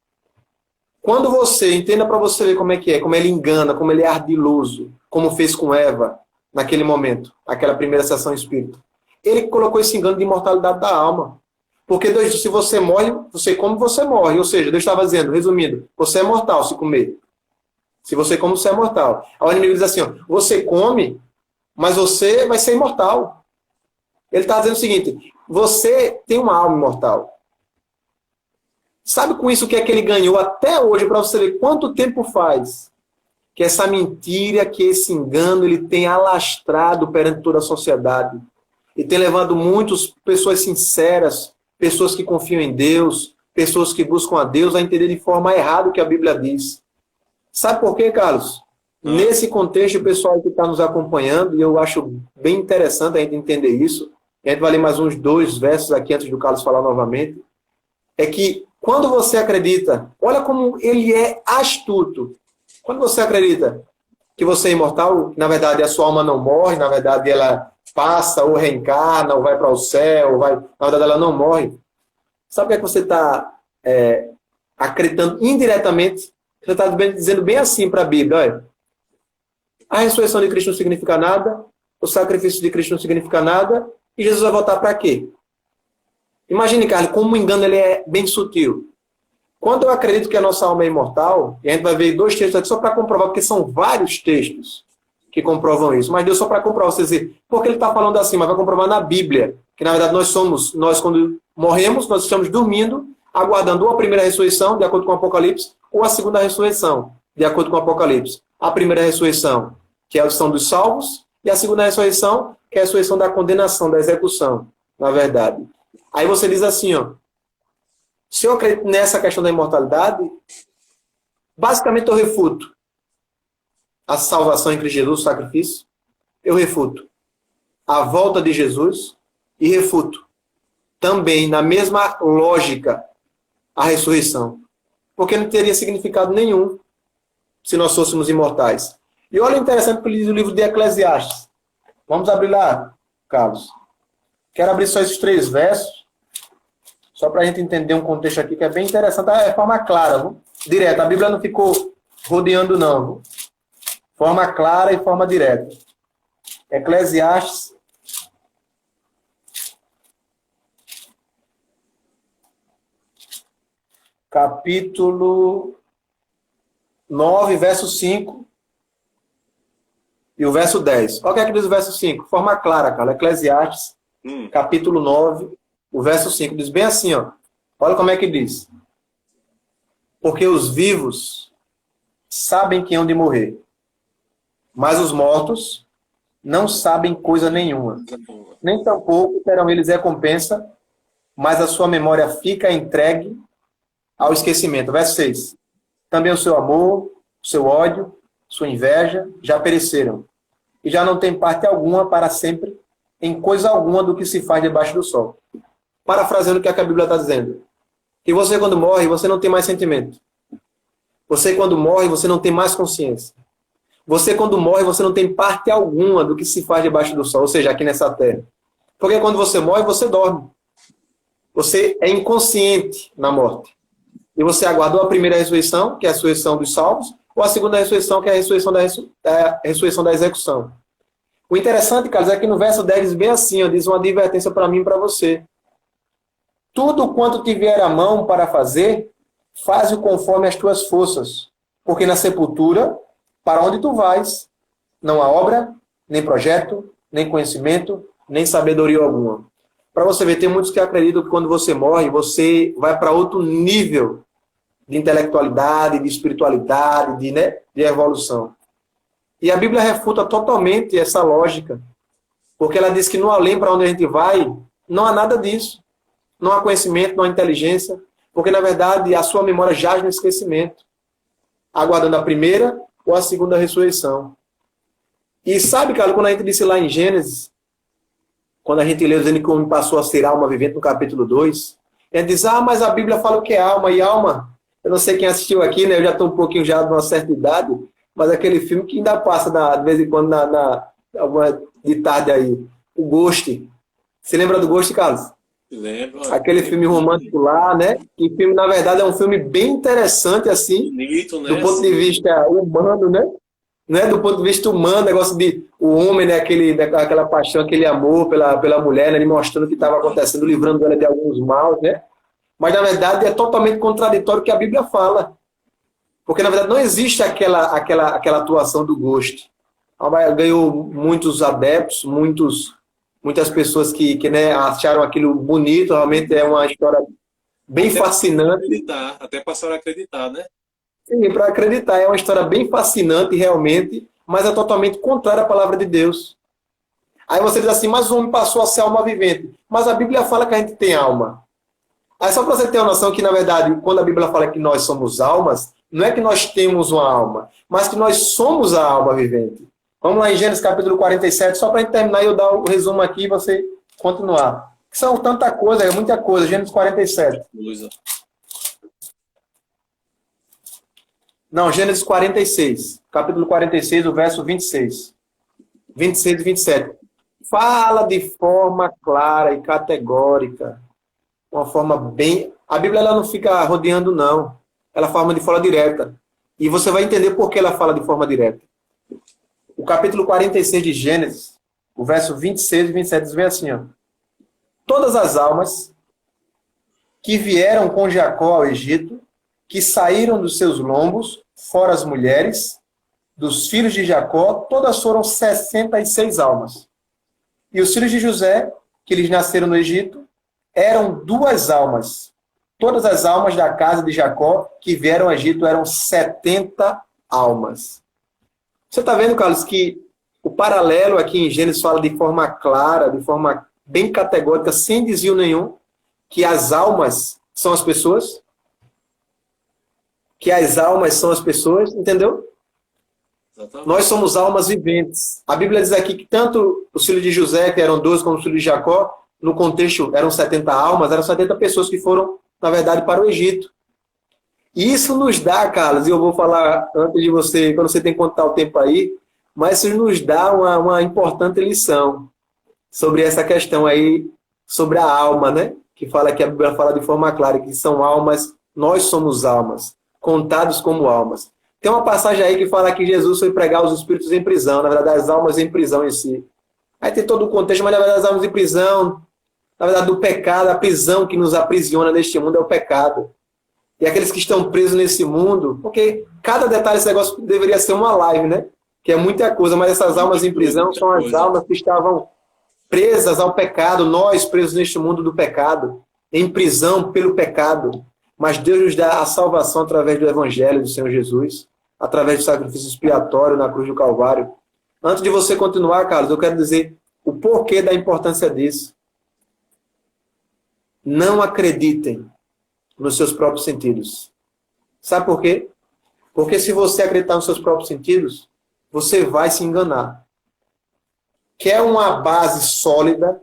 Quando você, entenda para você ver como é que é, como ele engana, como ele é ardiloso, como fez com Eva, naquele momento, aquela primeira sessão espírita. Ele colocou esse engano de imortalidade da alma. Porque Deus disse, se você morre, você come, você morre. Ou seja, Deus estava dizendo, resumindo, você é mortal se comer. Se você come, você é mortal. Aí o inimigo diz assim, ó, você come, mas você vai ser imortal. Ele está dizendo o seguinte, você tem uma alma imortal. Sabe com isso o que é que ele ganhou até hoje, para você ver quanto tempo faz que essa mentira, que esse engano, ele tem alastrado perante toda a sociedade. E tem levado muitas pessoas sinceras, pessoas que confiam em Deus, pessoas que buscam a Deus, a entender de forma errada o que a Bíblia diz. Sabe por quê, Carlos? Nesse contexto, o pessoal que está nos acompanhando, e eu acho bem interessante a gente entender isso, a gente vai ler mais uns 2 versos aqui antes do Carlos falar novamente, é que quando você acredita, olha como ele é astuto. Quando você acredita que você é imortal, que na verdade a sua alma não morre, na verdade ela passa ou reencarna, ou vai para o céu, na verdade ela não morre. Sabe o que é que você está acreditando indiretamente? Você está dizendo bem assim para a Bíblia, olha, a ressurreição de Cristo não significa nada, o sacrifício de Cristo não significa nada, e Jesus vai voltar para quê? Imagine, Carlos, como o engano ele é bem sutil. Quando eu acredito que a nossa alma é imortal, e a gente vai ver 2 textos aqui só para comprovar, porque são vários textos que comprovam isso, mas deu só para comprovar, você dizer, porque ele está falando assim, mas vai comprovar na Bíblia, que na verdade nós quando morremos, nós estamos dormindo, aguardando ou a primeira ressurreição, de acordo com o Apocalipse, ou a segunda ressurreição, de acordo com o Apocalipse. A primeira ressurreição, que é a ressurreição dos salvos, e a segunda ressurreição, que é a ressurreição da condenação, da execução, na verdade. Aí você diz assim, ó, se eu acredito nessa questão da imortalidade, basicamente eu refuto a salvação em Cristo Jesus, o sacrifício, eu refuto a volta de Jesus e refuto também, na mesma lógica, a ressurreição. Porque não teria significado nenhum se nós fôssemos imortais. E olha o interessante que ele diz o livro de Eclesiastes. Vamos abrir lá, Carlos. Quero abrir só esses 3 versos, só para a gente entender um contexto aqui que é bem interessante. É forma clara, viu? Direta. A Bíblia não ficou rodeando, não. Viu? Forma clara e forma direta. Eclesiastes. Capítulo 9, verso 5. E o verso 10. Olha o que é que diz o verso 5. Forma clara, cara. Eclesiastes, capítulo 9, o verso 5. Diz bem assim, ó. Olha como é que diz. Porque os vivos sabem que hão de morrer, mas os mortos não sabem coisa nenhuma. Nem tampouco terão eles recompensa, mas a sua memória fica entregue ao esquecimento. Verso 6. Também o seu amor, o seu ódio, sua inveja já pereceram, e já não tem parte alguma para sempre em coisa alguma do que se faz debaixo do sol. Parafraseando o que a Bíblia está dizendo. Que você, quando morre, você não tem mais sentimento. Você, quando morre, você não tem mais consciência. Você, quando morre, você não tem parte alguma do que se faz debaixo do sol, ou seja, aqui nessa terra. Porque quando você morre, você dorme. Você é inconsciente na morte. E você aguardou a primeira ressurreição, que é a ressurreição dos salvos, ou a segunda ressurreição, que é a ressurreição da execução. O interessante, Carlos, é que no verso 10 diz bem assim, ó, diz uma advertência para mim e para você. Tudo quanto tiver a mão para fazer, faz-o conforme as tuas forças. Porque na sepultura, para onde tu vais, não há obra, nem projeto, nem conhecimento, nem sabedoria alguma. Para você ver, tem muitos que acreditam que quando você morre, você vai para outro nível de intelectualidade, de espiritualidade, de evolução. E a Bíblia refuta totalmente essa lógica. Porque ela diz que no além, para onde a gente vai, não há nada disso. Não há conhecimento, não há inteligência. Porque, na verdade, a sua memória jaz no esquecimento. Aguardando a primeira ou a segunda ressurreição. E sabe, cara, quando a gente disse lá em Gênesis, quando a gente lê dizendo que o homem passou a ser alma vivente no capítulo 2, a gente diz, mas a Bíblia fala o que é alma. E alma, eu não sei quem assistiu aqui, né? Eu já estou um pouquinho já de uma certa idade, mas aquele filme que ainda passa de vez em quando de tarde aí, o Ghost. Você lembra do Ghost, Carlos? Lembro. Aquele filme romântico lá, né? Que filme, na verdade, é um filme bem interessante, assim, bonito, né? Do ponto de vista humano, né? Não é do ponto de vista humano, negócio de o homem, né? Aquela paixão, aquele amor pela mulher, né? Ele mostrando o que estava acontecendo, livrando ela de alguns maus, né? Mas, na verdade, é totalmente contraditório o que a Bíblia fala. Porque, na verdade, não existe aquela atuação do Ghost. Ganhou muitos adeptos, muitas pessoas que né, acharam aquilo bonito. Realmente é uma história bem fascinante. Até passaram a acreditar, né? Sim, para acreditar. É uma história bem fascinante, realmente, mas é totalmente contrária à palavra de Deus. Aí você diz assim, mas o homem passou a ser alma vivente. Mas a Bíblia fala que a gente tem alma. Aí só para você ter uma noção que, na verdade, quando a Bíblia fala que nós somos almas, não é que nós temos uma alma, mas que nós somos a alma vivente. Vamos lá em Gênesis capítulo 47, só para a gente terminar e eu dar o resumo aqui e você continuar. São tanta coisa, é muita coisa. Gênesis 47. Não, Gênesis 46. Capítulo 46, o verso 26. 26 e 27. Fala de forma clara e categórica. Uma forma bem... A Bíblia ela não fica rodeando, não. Ela fala de forma direta. E você vai entender por que ela fala de forma direta. O capítulo 46 de Gênesis, o verso 26 e 27, diz bem assim, ó. Todas as almas que vieram com Jacó ao Egito, que saíram dos seus lombos, fora as mulheres, dos filhos de Jacó, todas foram 66 almas. E os filhos de José, que lhes nasceram no Egito, eram 2 almas. Todas as almas da casa de Jacó que vieram ao Egito eram 70 almas. Você está vendo, Carlos, que o paralelo aqui em Gênesis fala de forma clara, de forma bem categórica, sem desvio nenhum, que as almas são as pessoas? Que as almas são as pessoas, entendeu? Exatamente. Nós somos almas viventes. A Bíblia diz aqui que tanto os filhos de José, que eram 12, como os filhos de Jacó, no contexto eram 70 almas, eram 70 pessoas que foram, na verdade, para o Egito. E isso nos dá, Carlos, e eu vou falar antes de você, quando você tem que contar o tempo aí, mas isso nos dá uma importante lição sobre essa questão aí, sobre a alma, né? Que fala que a Bíblia fala de forma clara, que são almas, nós somos almas, contados como almas. Tem uma passagem aí que fala que Jesus foi pregar os espíritos em prisão, na verdade, as almas em prisão em si. Aí tem todo o contexto, mas na verdade, as almas em prisão, na verdade, do pecado, a prisão que nos aprisiona neste mundo é o pecado. E aqueles que estão presos nesse mundo, porque cada detalhe desse negócio deveria ser uma live, né? Que é muita coisa, mas essas almas em prisão são as almas que estavam presas ao pecado, nós presos neste mundo do pecado, em prisão pelo pecado. Mas Deus nos dá a salvação através do Evangelho do Senhor Jesus. através do sacrifício expiatório na cruz do Calvário. Antes de você continuar, Carlos, eu quero dizer o porquê da importância disso. Não acreditem nos seus próprios sentidos. Sabe por quê? Porque se você acreditar nos seus próprios sentidos, você vai se enganar. Quer uma base sólida,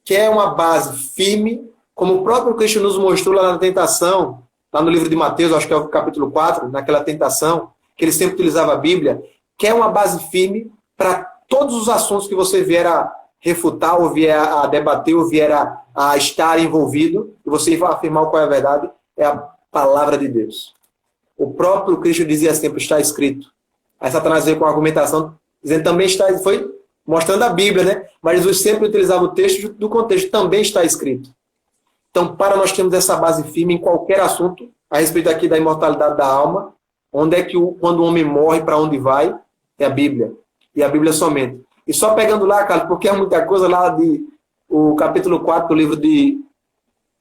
quer uma base firme, como o próprio Cristo nos mostrou lá na tentação, lá no livro de Mateus, acho que é o capítulo 4, naquela tentação, que ele sempre utilizava a Bíblia, quer uma base firme para todos os assuntos que você vier a refutar, ou vier a debater, ou vier a estar envolvido, e você vai afirmar qual é a verdade, é a palavra de Deus. O próprio Cristo dizia sempre, está escrito. Aí Satanás veio com a argumentação, dizendo também está, foi mostrando a Bíblia, né? Mas Jesus sempre utilizava o texto do contexto, também está escrito. Então, para nós termos essa base firme em qualquer assunto, a respeito aqui da imortalidade da alma, onde é que quando o homem morre, para onde vai? É a Bíblia. E a Bíblia somente. E só pegando lá, Carlos, porque é muita coisa lá o capítulo 4 do livro de...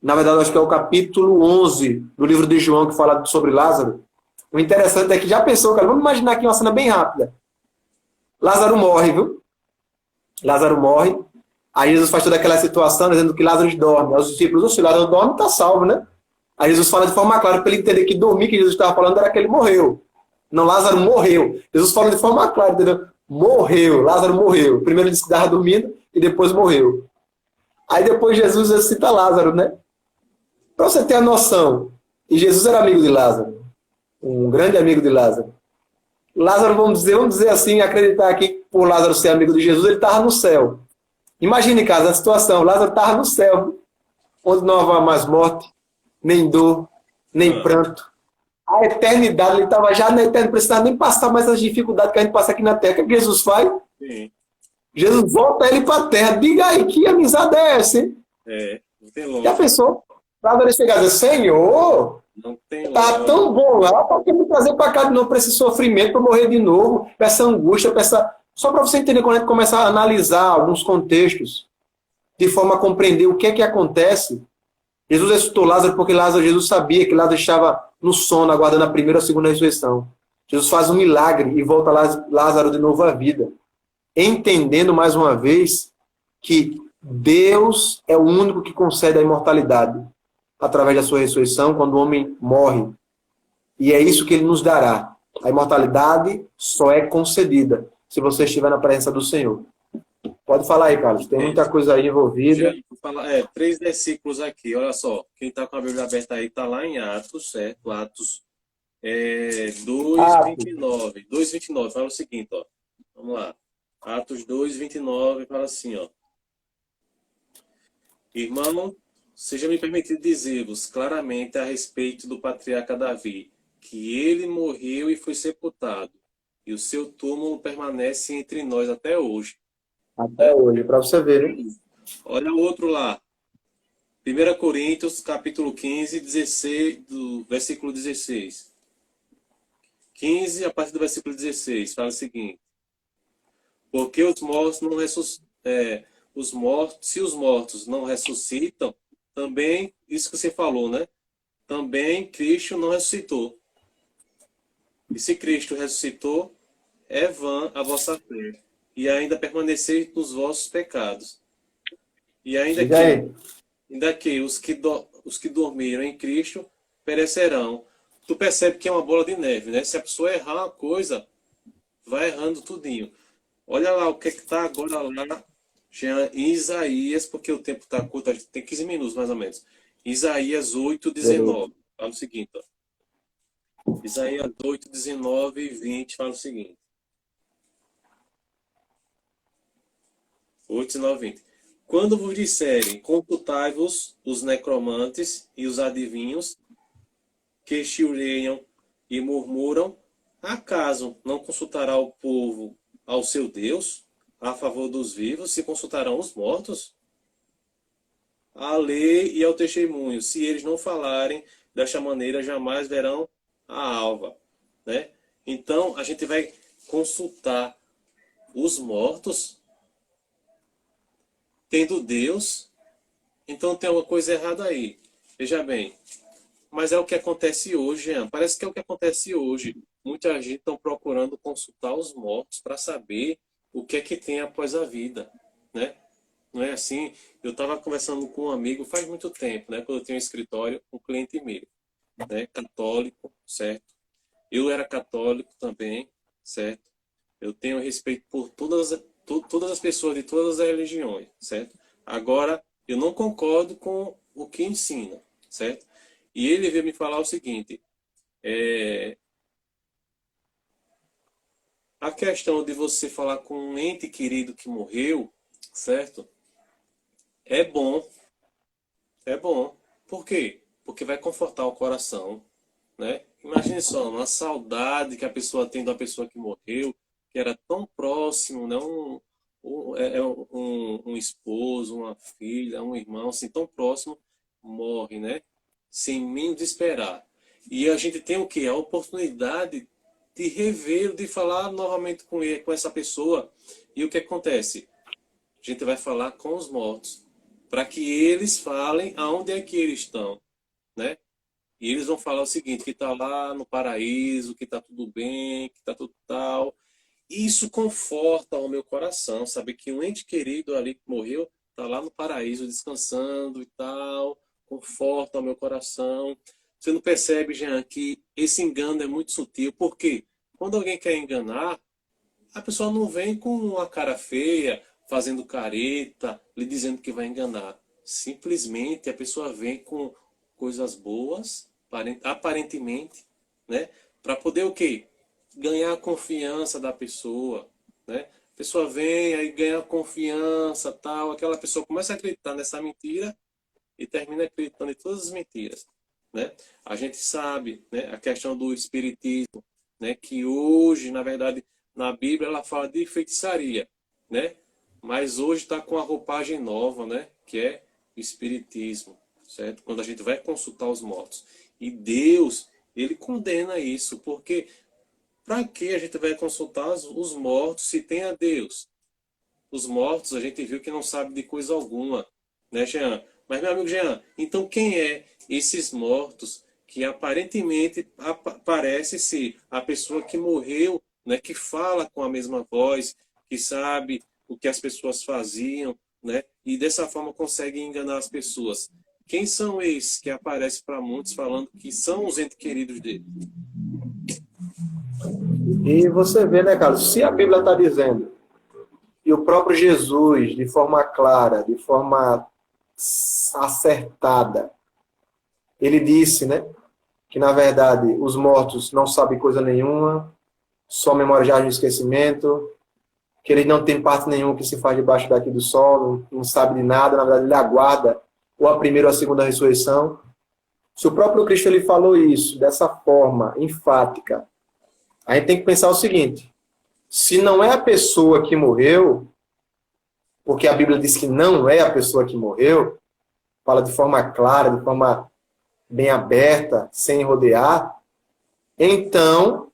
Na verdade, acho que é o capítulo 11 do livro de João, que fala sobre Lázaro. O interessante é que, já pensou, cara, vamos imaginar aqui uma cena bem rápida. Lázaro morre, viu? Lázaro morre. Aí Jesus faz toda aquela situação, dizendo que Lázaro dorme. Aí os discípulos, se Lázaro dorme, está salvo, né? Aí Jesus fala de forma clara, para ele entender que dormir, que Jesus estava falando, era que ele morreu. Não, Lázaro morreu. Jesus fala de forma clara, entendeu? Morreu, Lázaro morreu. Primeiro ele disse que estava dormindo e depois morreu. Aí depois Jesus cita Lázaro, né? Para você ter a noção, e Jesus era amigo de Lázaro, um grande amigo de Lázaro. Lázaro, vamos dizer assim, acreditar aqui, por Lázaro ser amigo de Jesus, ele estava no céu. Imagine, casa, a situação, Lázaro estava no céu, onde não havia mais morte, nem dor, nem pranto. A eternidade, ele estava já na eternidade, não precisava nem passar mais as dificuldades que a gente passa aqui na terra. O que Jesus faz? Sim. Jesus volta ele para a terra. Diga aí, que amizade é essa, hein? Não tem longe. Já pensou? Lázaro chegar e dizer, Senhor, tá tão bom lá, para que me trazer para cá de novo, para esse sofrimento, para morrer de novo, para essa angústia, para essa... Só para você entender, quando a gente começa a analisar alguns contextos, de forma a compreender o que é que acontece. Jesus ressuscitou Lázaro porque Jesus sabia que Lázaro estava no sono, aguardando a primeira ou a segunda ressurreição. Jesus faz um milagre e volta Lázaro de novo à vida. Entendendo mais uma vez que Deus é o único que concede a imortalidade através da sua ressurreição quando o homem morre. E é isso que ele nos dará. A imortalidade só é concedida se você estiver na presença do Senhor. Pode falar aí, Carlos. Tem muita coisa aí envolvida. 3 versículos aqui. Olha só. Quem está com a Bíblia aberta aí está lá em Atos, certo? Atos 2:29. 2:29 fala o seguinte, ó. Vamos lá. Atos 2:29 fala assim, ó. Irmão, seja-me permitido dizer-vos claramente a respeito do patriarca Davi, que ele morreu e foi sepultado, e o seu túmulo permanece entre nós até hoje. Até hoje, para você ver, né? Olha o outro lá. 1 Coríntios, capítulo 15, 16, do versículo 16. 15, a partir do versículo 16, fala o seguinte. Porque os mortos não ressuscitam. Se os mortos não ressuscitam, também, isso que você falou, né? Também Cristo não ressuscitou. E se Cristo ressuscitou, é vã a vossa fé. E ainda permaneceis nos vossos pecados. E ainda que os que dormiram em Cristo perecerão. Tu percebe que é uma bola de neve, né? Se a pessoa errar uma coisa, vai errando tudinho. Olha lá o que está agora lá em Isaías, porque o tempo está curto, a gente tem 15 minutos mais ou menos. Isaías 8:19. Fala o seguinte, ó. Isaías 8:19 e 20 fala o seguinte. 8:19. Quando vos disserem, computai-vos os necromantes e os adivinhos, que chileiam e murmuram, acaso não consultará o povo ao seu Deus, a favor dos vivos, se consultarão os mortos? À lei e ao testemunho, se eles não falarem desta maneira, jamais verão a alva, né? Então, a gente vai consultar os mortos tendo Deus, então tem uma coisa errada aí. Veja bem, mas é o que acontece hoje, Jean. Parece que é o que acontece hoje. muita gente está procurando consultar os mortos para saber o que é que tem após a vida, né? Não é assim? Eu estava conversando com um amigo faz muito tempo, né? Quando eu tinha um escritório, um cliente meu, né? Católico, certo? Eu era católico também, certo? Eu tenho respeito por todas as pessoas de todas as religiões, certo? Agora, eu não concordo com o que ensina, certo? E ele veio me falar o seguinte, a questão de você falar com um ente querido que morreu, certo? É bom, é bom. Por quê? Porque vai confortar o coração, né? Imagine só, uma saudade que a pessoa tem da pessoa que morreu, que era tão próximo, né? Um esposo, uma filha, um irmão, assim, tão próximo, morre, né? Sem menos esperar. E a gente tem o quê? A oportunidade de rever, de falar novamente com ele, com essa pessoa. E o que acontece? A gente vai falar com os mortos, para que eles falem aonde é que eles estão, né? E eles vão falar o seguinte, que está lá no paraíso, que está tudo bem, que está tudo tal. Isso conforta o meu coração, saber que um ente querido ali que morreu está lá no paraíso descansando e tal, conforta o meu coração. Você não percebe, Jean, que esse engano é muito sutil, porque quando alguém quer enganar, a pessoa não vem com uma cara feia, fazendo careta, lhe dizendo que vai enganar. Simplesmente a pessoa vem com coisas boas, aparentemente, né? Para poder o quê? Ganhar a confiança da pessoa, né? A pessoa vem, aí ganha a confiança, tal, aquela pessoa começa a acreditar nessa mentira e termina acreditando em todas as mentiras, né? A gente sabe, né, a questão do espiritismo, né, que hoje, na verdade, na Bíblia ela fala de feitiçaria, né? Mas hoje está com a roupagem nova, né, que é o espiritismo, certo? Quando a gente vai consultar os mortos. E Deus, ele condena isso, porque para que a gente vai consultar os mortos se tem a Deus? Os mortos a gente viu que não sabe de coisa alguma, né, Jean? Mas, meu amigo Jean, então quem é esses mortos que aparentemente parece ser a pessoa que morreu, né, que fala com a mesma voz, que sabe o que as pessoas faziam, né, e dessa forma consegue enganar as pessoas? Quem são esses que aparecem para muitos falando que são os entes queridos dele? E você vê, né, Carlos, se a Bíblia está dizendo, e o próprio Jesus, de forma clara, de forma acertada, ele disse, né, que na verdade os mortos não sabem coisa nenhuma, só memória já no esquecimento, que ele não tem parte nenhuma que se faz debaixo daqui do sol, não sabe de nada, na verdade ele aguarda ou a primeira ou a segunda ressurreição. Se o próprio Cristo ele falou isso dessa forma enfática, a gente tem que pensar o seguinte, se não é a pessoa que morreu, porque a Bíblia diz que não é a pessoa que morreu, fala de forma clara, de forma bem aberta, sem rodear, então,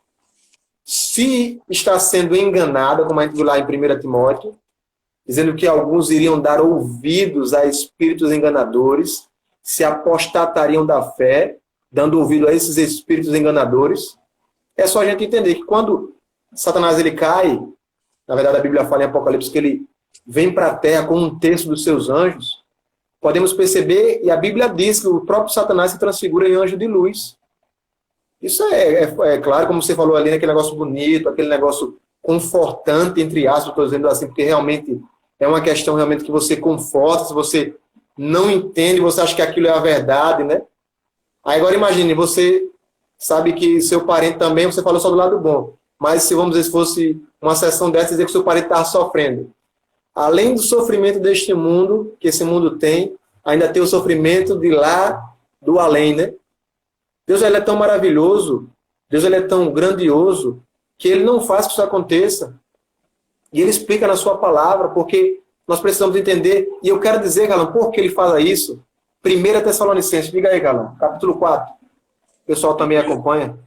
se está sendo enganada, como a gente viu lá em 1 Timóteo, dizendo que alguns iriam dar ouvidos a espíritos enganadores, se apostatariam da fé, dando ouvido a esses espíritos enganadores, é só a gente entender que quando Satanás ele cai, na verdade a Bíblia fala em Apocalipse que ele vem para a terra com um terço dos seus anjos, podemos perceber, e a Bíblia diz que o próprio Satanás se transfigura em anjo de luz. Isso é claro, como você falou ali, aquele negócio bonito, aquele negócio confortante, entre aspas, estou dizendo assim, porque realmente é uma questão realmente que você conforta, se você não entende, você acha que aquilo é a verdade, né? Aí agora imagine, você sabe que seu parente também, você falou só do lado bom, mas se vamos dizer, se fosse uma sessão dessa, dizer que seu parente estava sofrendo. Além do sofrimento deste mundo, que esse mundo tem, ainda tem o sofrimento de lá, do além, né? Deus ele é tão maravilhoso, Deus ele é tão grandioso, que ele não faz que isso aconteça. E ele explica na sua palavra, porque nós precisamos entender, e eu quero dizer, Galão, por que ele faz isso? 1 Tessalonicenses, diga aí, Galão, capítulo 4. O pessoal também acompanha.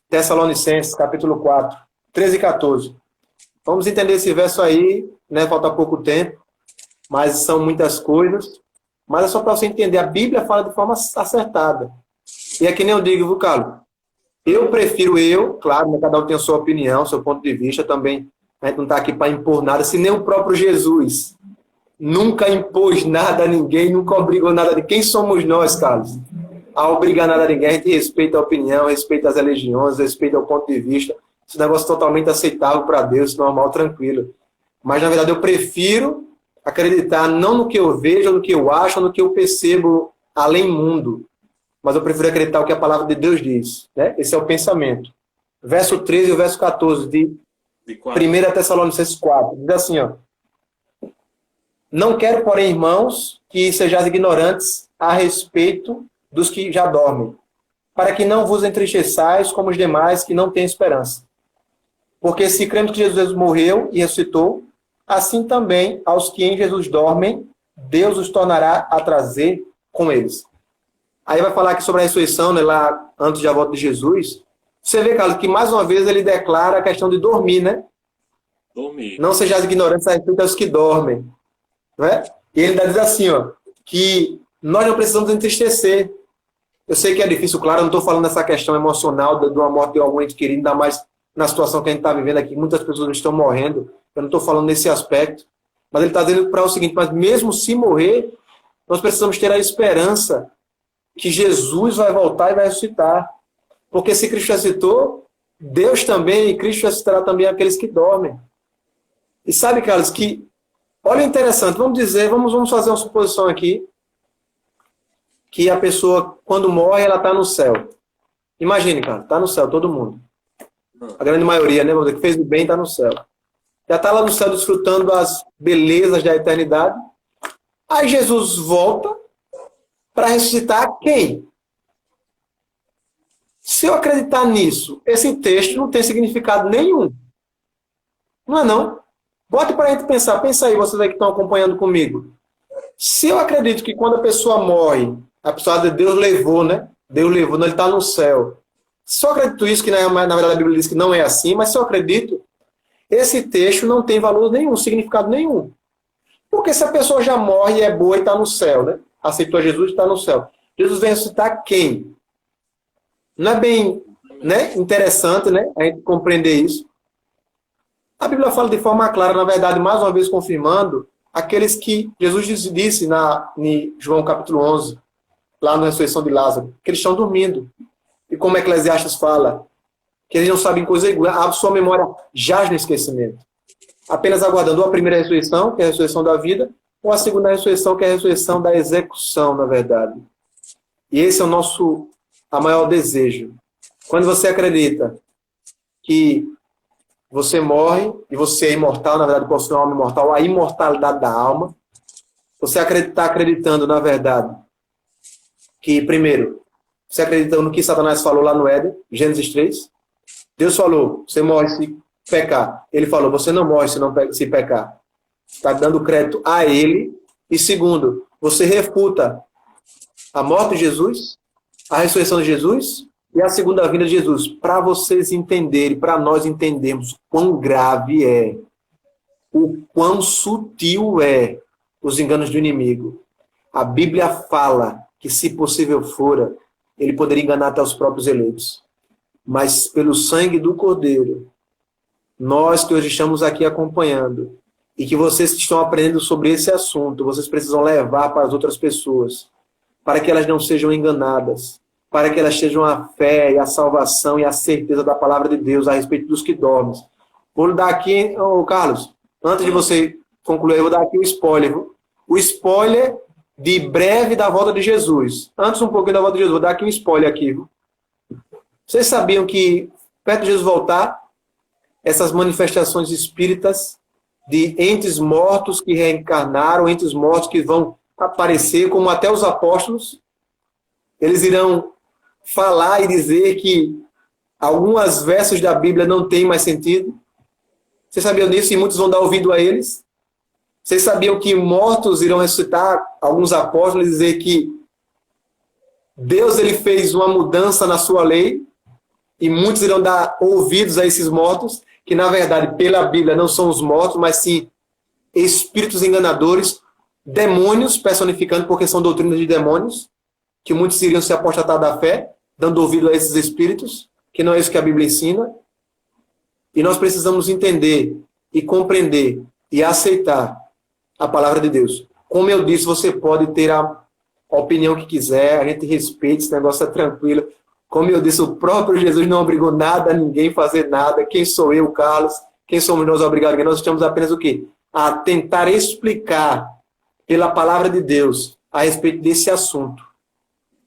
Tessalonicenses, capítulo 4, 13 e 14. Vamos entender esse verso aí, né? Falta pouco tempo, mas são muitas coisas. Mas é só para você entender, a Bíblia fala de forma acertada. E é que nem eu digo, viu, Carlos? Eu prefiro claro, né, cada um tem a sua opinião, seu ponto de vista também. A gente não está aqui para impor nada, se nem o próprio Jesus nunca impôs nada a ninguém, nunca obrigou nada a ninguém. Quem somos nós, Carlos? A obrigar nada a ninguém, a gente respeita a opinião, respeita as religiões, respeita o ponto de vista. Esse negócio é totalmente aceitável para Deus, normal, tranquilo. Mas, na verdade, eu prefiro acreditar não no que eu vejo, no que eu acho, no que eu percebo além mundo. Mas eu prefiro acreditar o que a palavra de Deus diz. Né? Esse é o pensamento. Verso 13 e o verso 14 de 1 Tessalonicenses 4. Diz assim, ó. Não quero, porém, irmãos, que sejais ignorantes a respeito dos que já dormem, para que não vos entristeçais como os demais que não têm esperança. Porque se cremos que Jesus morreu e ressuscitou, assim também aos que em Jesus dormem, Deus os tornará a trazer com eles. Aí vai falar aqui sobre a ressurreição, né, lá antes da volta de Jesus. Você vê, Carlos, que mais uma vez ele declara a questão de dormir, né? Dormir. Não sejais ignorantes a respeito dos que dormem. Não é? E ele diz assim, ó, que nós não precisamos entristecer. Eu sei que é difícil, claro, eu não estou falando dessa questão emocional de uma morte de algum ente querido, ainda mais na situação que a gente está vivendo aqui, muitas pessoas estão morrendo, eu não estou falando nesse aspecto, mas ele está dizendo para o seguinte, mas mesmo se morrer, nós precisamos ter a esperança que Jesus vai voltar e vai ressuscitar. Porque se Cristo ressuscitou, Deus também, e Cristo ressuscitará também aqueles que dormem. E sabe, Carlos, que olha interessante, vamos fazer uma suposição aqui, que a pessoa, quando morre, ela está no céu. Imagine, cara, está no céu, todo mundo. A grande maioria, né, vamos dizer, que fez o bem, está no céu. Já está lá no céu desfrutando as belezas da eternidade. Aí Jesus volta para ressuscitar quem? Se eu acreditar nisso, esse texto não tem significado nenhum. Não é não? Bote para a gente pensar. Pensa aí, vocês aí que estão acompanhando comigo. Se eu acredito que quando a pessoa morre, a pessoa de Deus levou, né? Deus levou, não, ele está no céu. Se eu acredito isso, que na verdade a Bíblia diz que não é assim, mas se eu acredito, esse texto não tem valor nenhum, significado nenhum. Porque se a pessoa já morre e é boa e está no céu, né? Aceitou Jesus e está no céu. Jesus vem ressuscitar quem? Não é bem, né, interessante, né, a gente compreender isso? A Bíblia fala de forma clara, na verdade, mais uma vez confirmando, aqueles que Jesus disse em João capítulo 11, lá na ressurreição de Lázaro, que eles estão dormindo. E como Eclesiastes fala, que eles não sabem coisa igual, a sua memória jaz no esquecimento. Apenas aguardando ou a primeira ressurreição, que é a ressurreição da vida, ou a segunda ressurreição, que é a ressurreição da execução, na verdade. E esse é a maior desejo. Quando você acredita que você morre e você é imortal, na verdade, possui uma alma imortal, a imortalidade da alma, você está acreditando, na verdade, que, primeiro, você acredita no que Satanás falou lá no Éden, Gênesis 3. Deus falou, você morre se pecar. Ele falou, você não morre se pecar. Está dando crédito a ele. E segundo, você refuta a morte de Jesus, a ressurreição de Jesus e a segunda vinda de Jesus. Para vocês entenderem, para nós entendermos quão grave é, o quão sutil é os enganos do inimigo. A Bíblia fala que, se possível fora, ele poderia enganar até os próprios eleitos. Mas pelo sangue do Cordeiro, nós que hoje estamos aqui acompanhando, e que vocês que estão aprendendo sobre esse assunto, vocês precisam levar para as outras pessoas, para que elas não sejam enganadas, para que elas tenham a fé e a salvação e a certeza da palavra de Deus a respeito dos que dormem. Vou dar aqui, Carlos, antes de você concluir, eu vou dar aqui o spoiler. Viu? O spoiler de breve da volta de Jesus. Antes um pouquinho da volta de Jesus, vou dar aqui um spoiler aqui. Viu? Vocês sabiam que, perto de Jesus voltar, essas manifestações espíritas de entes mortos que reencarnaram, entes mortos que vão aparecer, como até os apóstolos, eles irão falar e dizer que alguns versos da Bíblia não têm mais sentido. Vocês sabiam disso? E muitos vão dar ouvido a eles. Vocês sabiam que mortos irão ressuscitar? Alguns apóstolos dizer que Deus ele fez uma mudança na sua lei e muitos irão dar ouvidos a esses mortos, que na verdade pela Bíblia não são os mortos, mas sim espíritos enganadores, demônios personificando, porque são doutrinas de demônios, que muitos iriam se apostatar da fé, dando ouvido a esses espíritos. que não é isso que a Bíblia ensina, e nós precisamos entender e compreender e aceitar a palavra de Deus. Como eu disse, você pode ter a opinião que quiser, a gente respeita, esse negócio é tranquilo. Como eu disse, o próprio Jesus não obrigou nada a ninguém a fazer nada. Quem sou eu, Carlos? Quem somos nós obrigados? Nós estamos apenas o quê? A tentar explicar pela palavra de Deus a respeito desse assunto.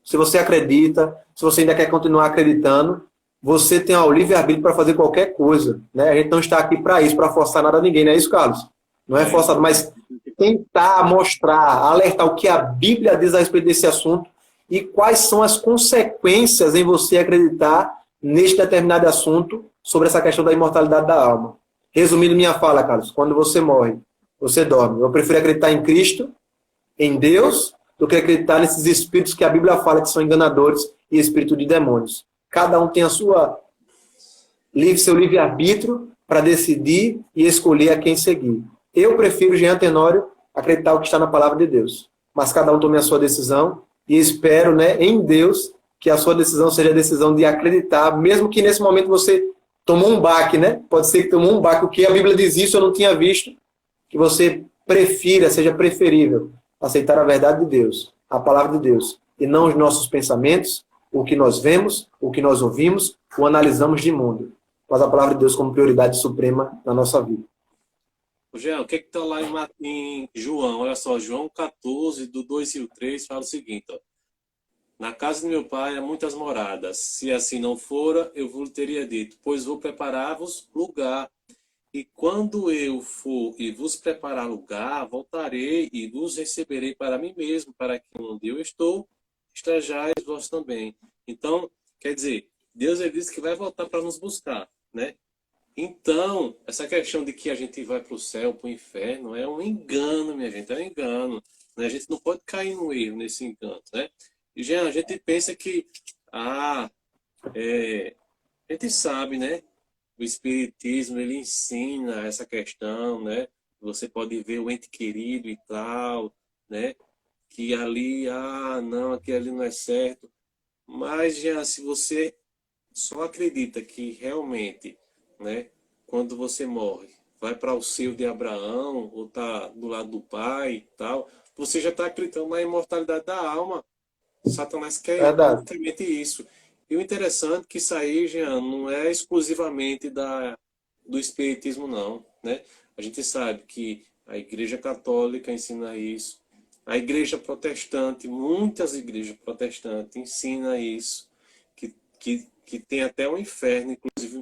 Se você acredita, se você ainda quer continuar acreditando, você tem o livre-arbítrio para fazer qualquer coisa. Né? A gente não está aqui para isso, para forçar nada a ninguém, não é isso, Carlos? Não é forçado, mas tentar mostrar, alertar o que a Bíblia diz a respeito desse assunto e quais são as consequências em você acreditar neste determinado assunto sobre essa questão da imortalidade da alma. Resumindo minha fala, Carlos, quando você morre, você dorme. Eu prefiro acreditar em Cristo, em Deus, do que acreditar nesses espíritos que a Bíblia fala que são enganadores e espírito de demônios. Cada um tem seu livre-arbítrio para decidir e escolher a quem seguir. Eu prefiro, Jean Tenório, acreditar o que está na palavra de Deus. Mas cada um tome a sua decisão e espero, né, em Deus que a sua decisão seja a decisão de acreditar, mesmo que nesse momento você tomou um baque, né? Pode ser que tomou um baque. O que a Bíblia diz isso eu não tinha visto. Que você prefira, seja preferível aceitar a verdade de Deus, a palavra de Deus, e não os nossos pensamentos, o que nós vemos, o que nós ouvimos, o analisamos de mundo. Mas a palavra de Deus como prioridade suprema na nossa vida. Jean, o que está lá em João? Olha só, João 14, do 2 e o 3, fala o seguinte, ó. Na casa de meu pai há muitas moradas. Se assim não fora, eu vos teria dito, pois vou preparar-vos lugar. E quando eu for e vos preparar lugar, voltarei e vos receberei para mim mesmo, para que onde eu estou, estejais vós também. Então, quer dizer, Deus ele disse que vai voltar para nos buscar, né? Então, essa questão de que a gente vai para o céu, para o inferno, é um engano, minha gente, é um engano. Né? A gente não pode cair no erro nesse engano, né? E, Jean, a gente pensa que, a gente sabe, né? O Espiritismo, ele ensina essa questão, né? Você pode ver o ente querido e tal, né? Que ali, não, aquilo ali não é certo. Mas, Jean, se você só acredita que realmente, né, quando você morre, vai para o seio de Abraão, ou tá do lado do pai e tal, você já está acreditando na imortalidade da alma. Satanás quer Verdade. justamente isso. E o interessante é que isso aí, Jean, não é exclusivamente do Espiritismo, não. Né? A gente sabe que a Igreja Católica ensina isso, a Igreja Protestante, muitas igrejas protestantes ensinam isso, que tem até um inferno,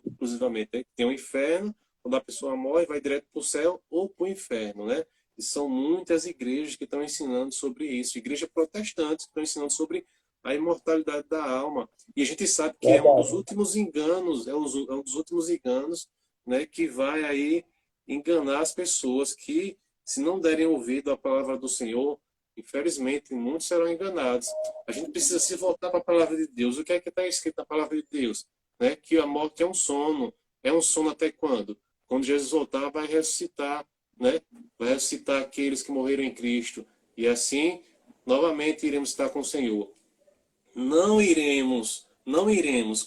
inclusivamente. Né? Tem um inferno, quando a pessoa morre, vai direto para o céu ou para o inferno, né? E são muitas igrejas que estão ensinando sobre isso. Igrejas protestantes que estão ensinando sobre a imortalidade da alma. E a gente sabe que é um dos últimos enganos, é um dos últimos enganos, né, que vai aí enganar as pessoas que, se não derem ouvido à palavra do Senhor, infelizmente, muitos serão enganados. A gente precisa se voltar para a palavra de Deus. O que é que está escrito na palavra de Deus? Né? Que a morte é um sono. É um sono até quando? Quando Jesus voltar, vai ressuscitar. Né? Vai ressuscitar aqueles que morreram em Cristo. E assim, novamente, iremos estar com o Senhor. Não iremos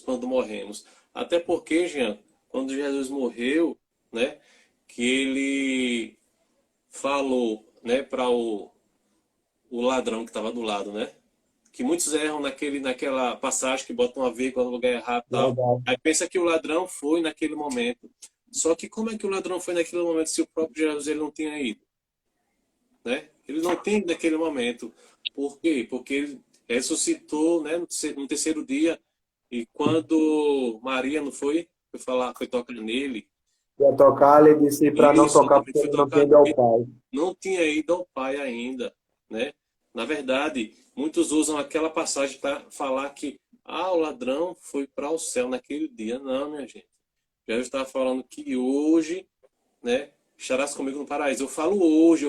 quando morremos. Até porque, Jean, quando Jesus morreu, né, que ele falou, né, para o ladrão que estava do lado, né? Que muitos erram naquela passagem que botam uma vírgula no lugar errado e tal. Aí pensa que o ladrão foi naquele momento. Só que como é que o ladrão foi naquele momento se o próprio Jesus ele não tinha ido? Né? Ele não tem ido naquele momento. Por quê? Porque ele ressuscitou, né, no terceiro dia. E quando Maria não foi tocar nele. Ia tocar, ele disse para não tocar porque ele ele não tinha ido ao Pai. Não tinha ido ao Pai ainda, né? Na verdade, muitos usam aquela passagem para falar que o ladrão foi para o céu naquele dia. Não, minha gente. Jesus estava falando que hoje, né, estarás comigo no paraíso. Eu falo hoje.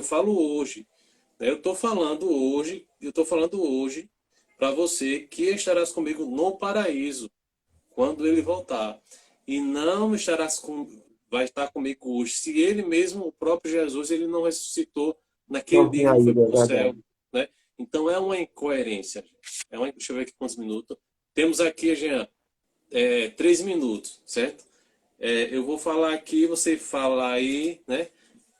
Né? Eu estou falando hoje para você que estarás comigo no paraíso quando ele voltar. E não vai estar comigo hoje. Se ele mesmo, o próprio Jesus, ele não ressuscitou naquele dia que foi para o céu. Né? Então é uma incoerência. Deixa eu ver aqui quantos minutos. Temos aqui, Jean, 3 minutos, certo? Eu vou falar aqui, você fala aí, né?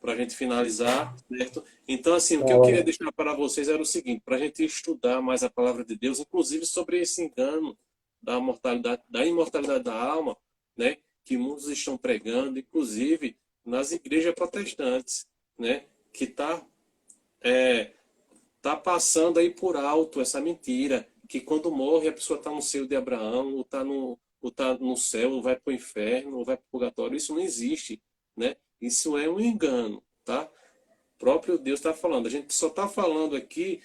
Para a gente finalizar, certo? Então, assim, o que eu queria deixar para vocês era o seguinte, para a gente estudar mais a palavra de Deus, inclusive sobre esse engano da imortalidade da alma, né? Que muitos estão pregando, inclusive nas igrejas protestantes, né? Que tá passando aí por alto essa mentira, que quando morre a pessoa está no seio de Abraão, ou tá no céu, ou vai para o inferno, ou vai para o purgatório. Isso não existe, né? Isso é um engano, tá? O próprio Deus está falando. A gente só está falando aqui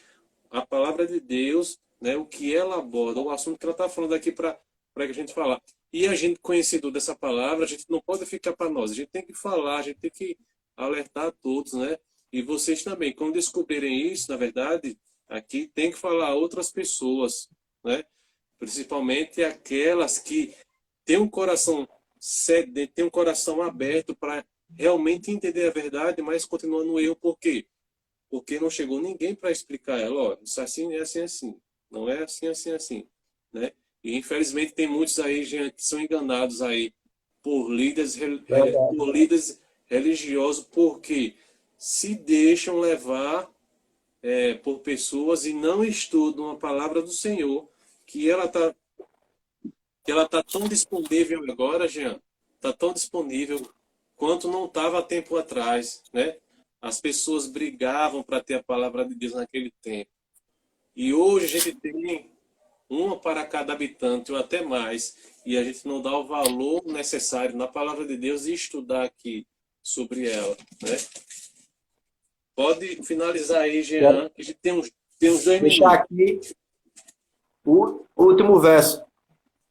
a palavra de Deus, né? O que ela aborda, o assunto que ela está falando aqui para que a gente falar. E a gente, conhecedor dessa palavra, a gente não pode ficar para nós. A gente tem que falar, a gente tem que alertar a todos, né? E vocês também, quando descobrirem isso, na verdade, aqui tem que falar a outras pessoas, né? Principalmente aquelas que têm um coração sedento, têm um coração aberto para realmente entender a verdade, mas continuam no erro. Por quê? Porque não chegou ninguém para explicar ela, ó, isso assim é assim, assim. Não é assim, assim, assim, né? E infelizmente tem muitos aí, gente, que são enganados aí por Verdade. por líderes religiosos, porque se deixam levar por pessoas e não estudam a palavra do Senhor, que ela tá tão disponível agora, Jean, tá tão disponível quanto não estava há tempo atrás, né? As pessoas brigavam para ter a palavra de Deus naquele tempo. E hoje a gente tem uma para cada habitante ou até mais, e a gente não dá o valor necessário na palavra de Deus e estudar aqui sobre ela, né? Pode finalizar aí, Quero Jean, que a gente tem uns 2 minutos. deixar aqui o último verso.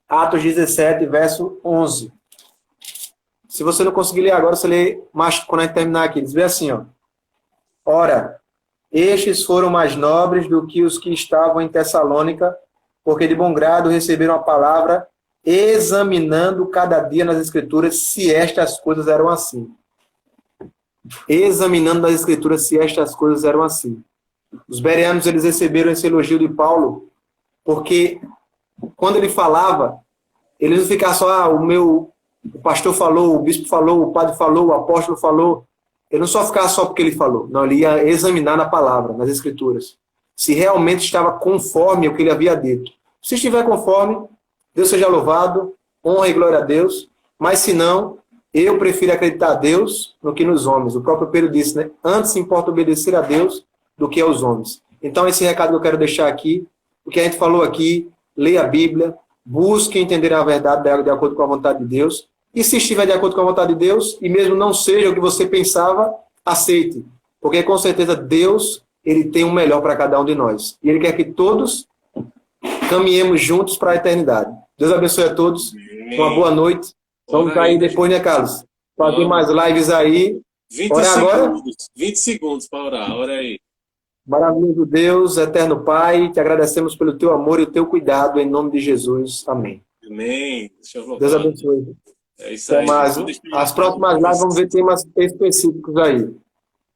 Atos 17, verso 11. Se você não conseguir ler agora, você lê mais quando a gente terminar aqui. Diz bem assim, ó. Ora, estes foram mais nobres do que os que estavam em Tessalônica, porque de bom grado receberam a palavra, examinando cada dia nas Escrituras se estas coisas eram assim. Examinando nas Escrituras se estas coisas eram assim. Os bereanos, eles receberam esse elogio de Paulo, porque quando ele falava, eles não ficavam só, o pastor falou, o bispo falou, o padre falou, o apóstolo falou. Ele não só ficava só porque ele falou, não, ele ia examinar na palavra, nas escrituras, se realmente estava conforme o que ele havia dito. Se estiver conforme, Deus seja louvado, honra e glória a Deus, mas se não, eu prefiro acreditar a Deus do que nos homens. O próprio Pedro disse, né? Antes importa obedecer a Deus do que aos homens. Então, esse recado que eu quero deixar aqui, o que a gente falou aqui, leia a Bíblia, busque entender a verdade de acordo com a vontade de Deus, e se estiver de acordo com a vontade de Deus, e mesmo não seja o que você pensava, aceite. Porque com certeza Deus, ele tem o melhor para cada um de nós. E ele quer que todos caminhemos juntos para a eternidade. Deus abençoe a todos. Uma boa noite. Vamos estar aí depois, né, Carlos? Fazer mais lives aí. 20 Ora agora. segundos. 20 segundos para orar. Ora aí. Maravilhoso Deus, eterno Pai, te agradecemos pelo teu amor e o teu cuidado, em nome de Jesus. Amém. Amém. Deixa eu Deus voltar. abençoe. É isso aí. As próximas lives vamos ver temas específicos aí.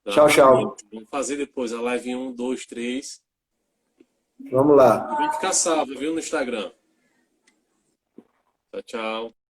Tá. Tchau, tchau. Vamos fazer depois a live 1, 2, 3. Vamos lá. E vai ficar salvo, viu, no Instagram. Tchau, tchau.